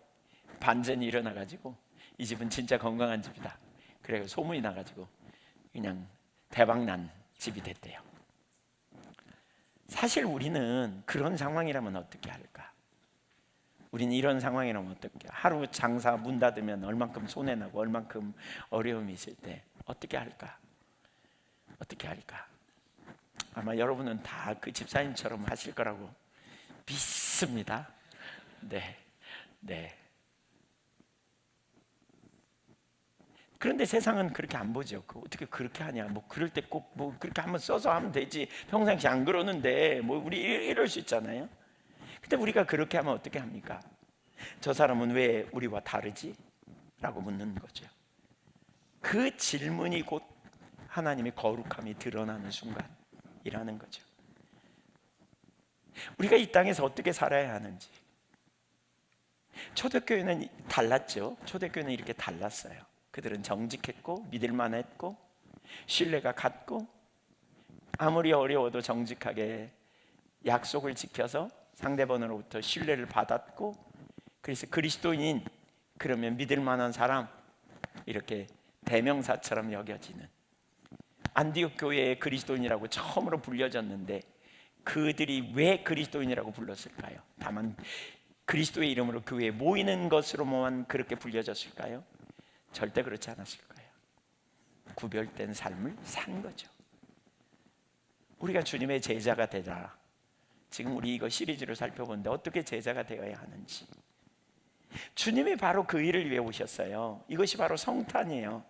반전이 일어나가지고 이 집은 진짜 건강한 집이다. 그래서 소문이 나가지고 그냥 대박난 집이 됐대요. 사실 우리는 그런 상황이라면 어떻게 할까? 우리는 이런 상황이라면 어떻게? 하루 장사 문 닫으면 얼만큼 손해나고 얼만큼 어려움이 있을 때 어떻게 할까? 어떻게 할까? 아마 여러분은 다 그 집사님처럼 하실 거라고 믿습니다. 네, 네. 그런데 세상은 그렇게 안 보죠. 어떻게 그렇게 하냐? 뭐 그럴 때 꼭 뭐 그렇게 한번 써서 하면 되지. 평상시 안 그러는데 뭐 우리 이럴 수 있잖아요. 근데 우리가 그렇게 하면 어떻게 합니까? 저 사람은 왜 우리와 다르지? 라고 묻는 거죠. 그 질문이 곧 하나님의 거룩함이 드러나는 순간이라는 거죠. 우리가 이 땅에서 어떻게 살아야 하는지. 초대교회는 달랐죠. 초대교회는 이렇게 달랐어요. 그들은 정직했고 믿을만했고 신뢰가 갔고 아무리 어려워도 정직하게 약속을 지켜서 상대방으로부터 신뢰를 받았고, 그래서 그리스도인, 그러면 믿을만한 사람, 이렇게 대명사처럼 여겨지는 안디옥 교회의 그리스도인이라고 처음으로 불려졌는데, 그들이 왜 그리스도인이라고 불렀을까요? 다만 그리스도의 이름으로 교회에 모이는 것으로만 그렇게 불려졌을까요? 절대 그렇지 않았을 거예요. 구별된 삶을 산 거죠. 우리가 주님의 제자가 되라. 지금 우리 이거 시리즈로 살펴보는데 어떻게 제자가 되어야 하는지. 주님이 바로 그 일을 위해 오셨어요. 이것이 바로 성탄이에요.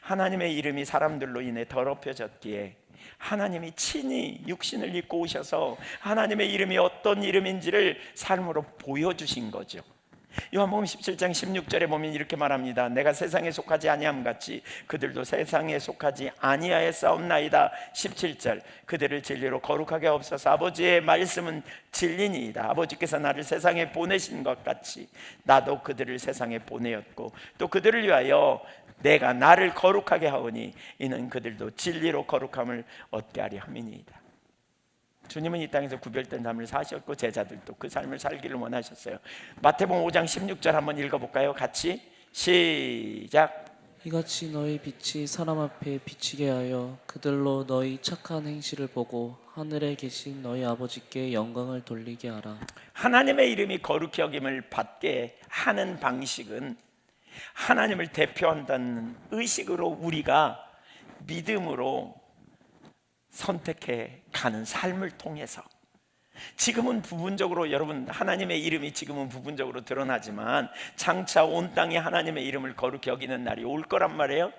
하나님의 이름이 사람들로 인해 더럽혀졌기에 하나님이 친히 육신을 입고 오셔서 하나님의 이름이 어떤 이름인지를 삶으로 보여주신 거죠. 요한복음 17장 16절에 보면 이렇게 말합니다. 내가 세상에 속하지 아니함 같이 그들도 세상에 속하지 아니하였사옵나이다. 17절, 그들을 진리로 거룩하게 하옵소서. 아버지의 말씀은 진리니이다. 아버지께서 나를 세상에 보내신 것 같이 나도 그들을 세상에 보내었고 또 그들을 위하여 내가 나를 거룩하게 하오니 이는 그들도 진리로 거룩함을 얻게 하려 함이니이다. 주님은 이 땅에서 구별된 삶을 사셨고 제자들도 그 삶을 살기를 원하셨어요. 마태복음 5장 16절 한번 읽어볼까요? 같이 시작. 이같이 너희 빛이 사람 앞에 비치게 하여 그들로 너희 착한 행실을 보고 하늘에 계신 너희 아버지께 영광을 돌리게 하라. 하나님의 이름이 거룩히 여김을 받게 하는 방식은 하나님을 대표한다는 의식으로 우리가 믿음으로 선택해 가는 삶을 통해서, 지금은 부분적으로 여러분 하나님의 이름이 지금은 부분적으로 드러나지만 장차 온 땅에 하나님의 이름을 거룩히 여기는 날이 올 거란 말이에요.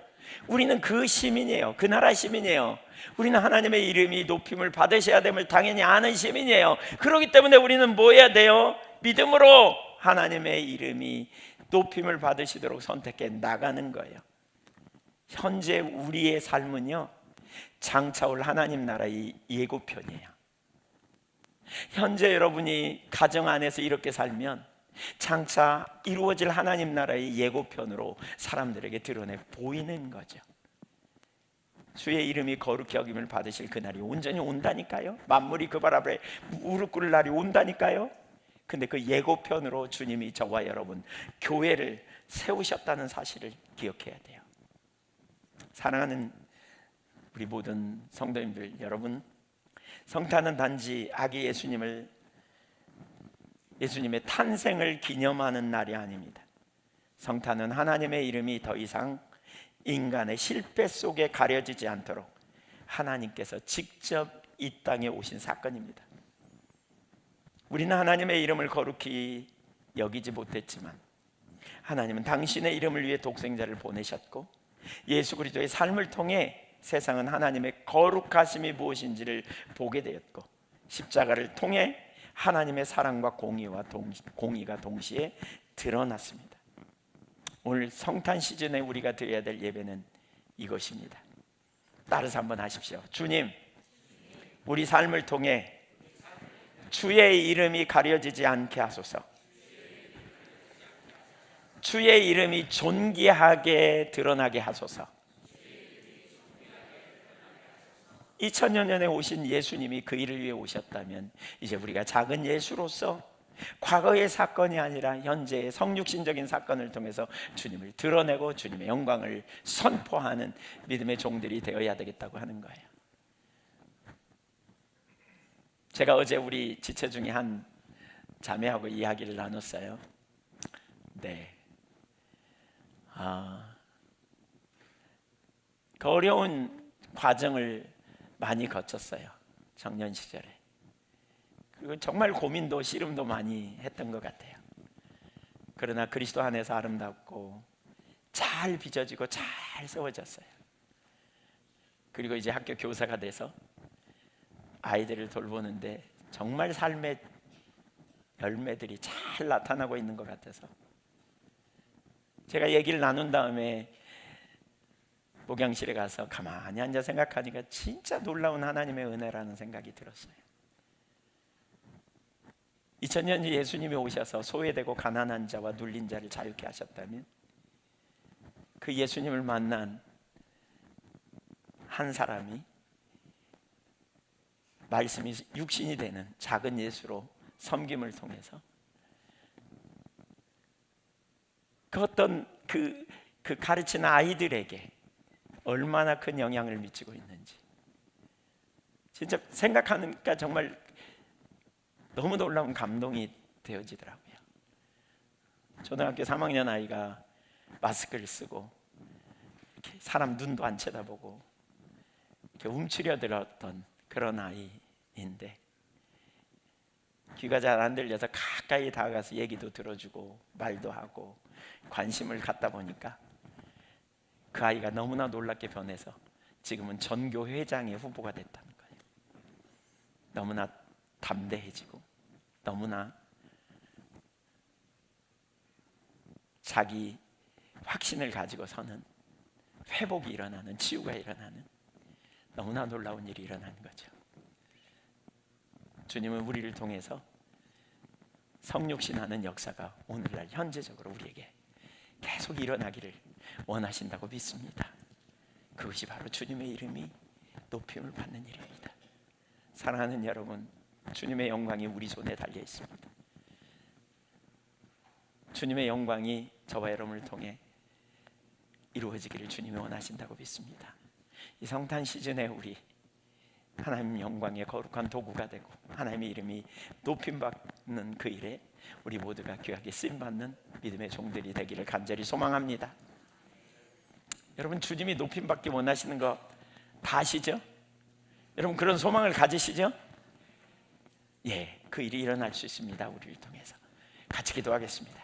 우리는 그 시민이에요. 그 나라 시민이에요. 우리는 하나님의 이름이 높임을 받으셔야 됨을 당연히 아는 시민이에요. 그렇기 때문에 우리는 뭐 해야 돼요? 믿음으로 하나님의 이름이 높임을 받으시도록 선택해 나가는 거예요. 현재 우리의 삶은요, 장차올 하나님 나라의 예고편이에요. 현재 여러분이 가정 안에서 이렇게 살면 장차 이루어질 하나님 나라의 예고편으로 사람들에게 드러내 보이는 거죠. 주의 이름이 거룩히 여김을 받으실 그날이 온전히 온다니까요. 만물이 그 발 앞에 무릎 꿇을 날이 온다니까요. 근데 그 예고편으로 주님이 저와 여러분 교회를 세우셨다는 사실을 기억해야 돼요. 사랑하는 우리 모든 성도님들 여러분, 성탄은 단지 아기 예수님의 탄생을 기념하는 날이 아닙니다. 성탄은 하나님의 이름이 더 이상 인간의 실패 속에 가려지지 않도록 하나님께서 직접 이 땅에 오신 사건입니다. 우리는 하나님의 이름을 거룩히 여기지 못했지만 하나님은 당신의 이름을 위해 독생자를 보내셨고, 예수 그리스도의 삶을 통해 세상은 하나님의 거룩하심이 무엇인지를 보게 되었고, 십자가를 통해 하나님의 사랑과 공의가 동시에 드러났습니다. 오늘 성탄 시즌에 우리가 드려야 될 예배는 이것입니다. 따라서 한번 하십시오. 주님, 우리 삶을 통해 주의 이름이 가려지지 않게 하소서. 주의 이름이 존귀하게 드러나게 하소서. 2000여 년에 오신 예수님이 그 일을 위해 오셨다면 이제 우리가 작은 예수로서 과거의 사건이 아니라 현재의 성육신적인 사건을 통해서 주님을 드러내고 주님의 영광을 선포하는 믿음의 종들이 되어야 되겠다고 하는 거예요. 제가 어제 우리 지체 중에 한 자매하고 이야기를 나눴어요. 그 어려운 과정을 많이 거쳤어요. 청년 시절에. 그리고 정말 고민도 씨름도 많이 했던 것 같아요. 그러나 그리스도 안에서 아름답고 잘 빚어지고 잘 세워졌어요. 그리고 이제 학교 교사가 돼서 아이들을 돌보는데 정말 삶의 열매들이 잘 나타나고 있는 것 같아서 제가 얘기를 나눈 다음에 목양실에 가서 가만히 앉아 생각하니까 진짜 놀라운 하나님의 은혜라는 생각이 들었어요. 2000년 전 예수님이 오셔서 소외되고 가난한 자와 눌린 자를 자유케 하셨다면, 그 예수님을 만난 한 사람이 말씀이 육신이 되는 작은 예수로 섬김을 통해서 그 어떤 그 가르치는 아이들에게 얼마나 큰 영향을 미치고 있는지 진짜 생각하니까 정말 너무 놀라운 감동이 되어지더라고요. 초등학교 3학년 아이가 마스크를 쓰고 이렇게 사람 눈도 안 쳐다보고 이렇게 움츠려들었던 그런 아이인데, 귀가 잘 안 들려서 가까이 다가가서 얘기도 들어주고 말도 하고 관심을 갖다 보니까 그 아이가 너무나 놀랍게 변해서 지금은 전교 회장의 후보가 됐다는 거예요. 너무나 담대해지고 너무나 자기 확신을 가지고 서는, 회복이 일어나는, 치유가 일어나는 너무나 놀라운 일이 일어나는 거죠. 주님은 우리를 통해서 성육신하는 역사가 오늘날 현재적으로 우리에게 계속 일어나기를 원하신다고 믿습니다. 그것이 바로 주님의 이름이 높임을 받는 일입니다. 사랑하는 여러분, 주님의 영광이 우리 손에 달려 있습니다. 주님의 영광이 저와 여러분을 통해 이루어지기를 주님이 원하신다고 믿습니다. 이 성탄 시즌에 우리 하나님 영광의 거룩한 도구가 되고 하나님의 이름이 높임받는 그 일에 우리 모두가 귀하게 쓰임받는 믿음의 종들이 되기를 간절히 소망합니다. 여러분, 주님이 높임받기 원하시는 거 다 아시죠? 여러분, 그런 소망을 가지시죠? 예, 그 일이 일어날 수 있습니다. 우리를 통해서 같이 기도하겠습니다.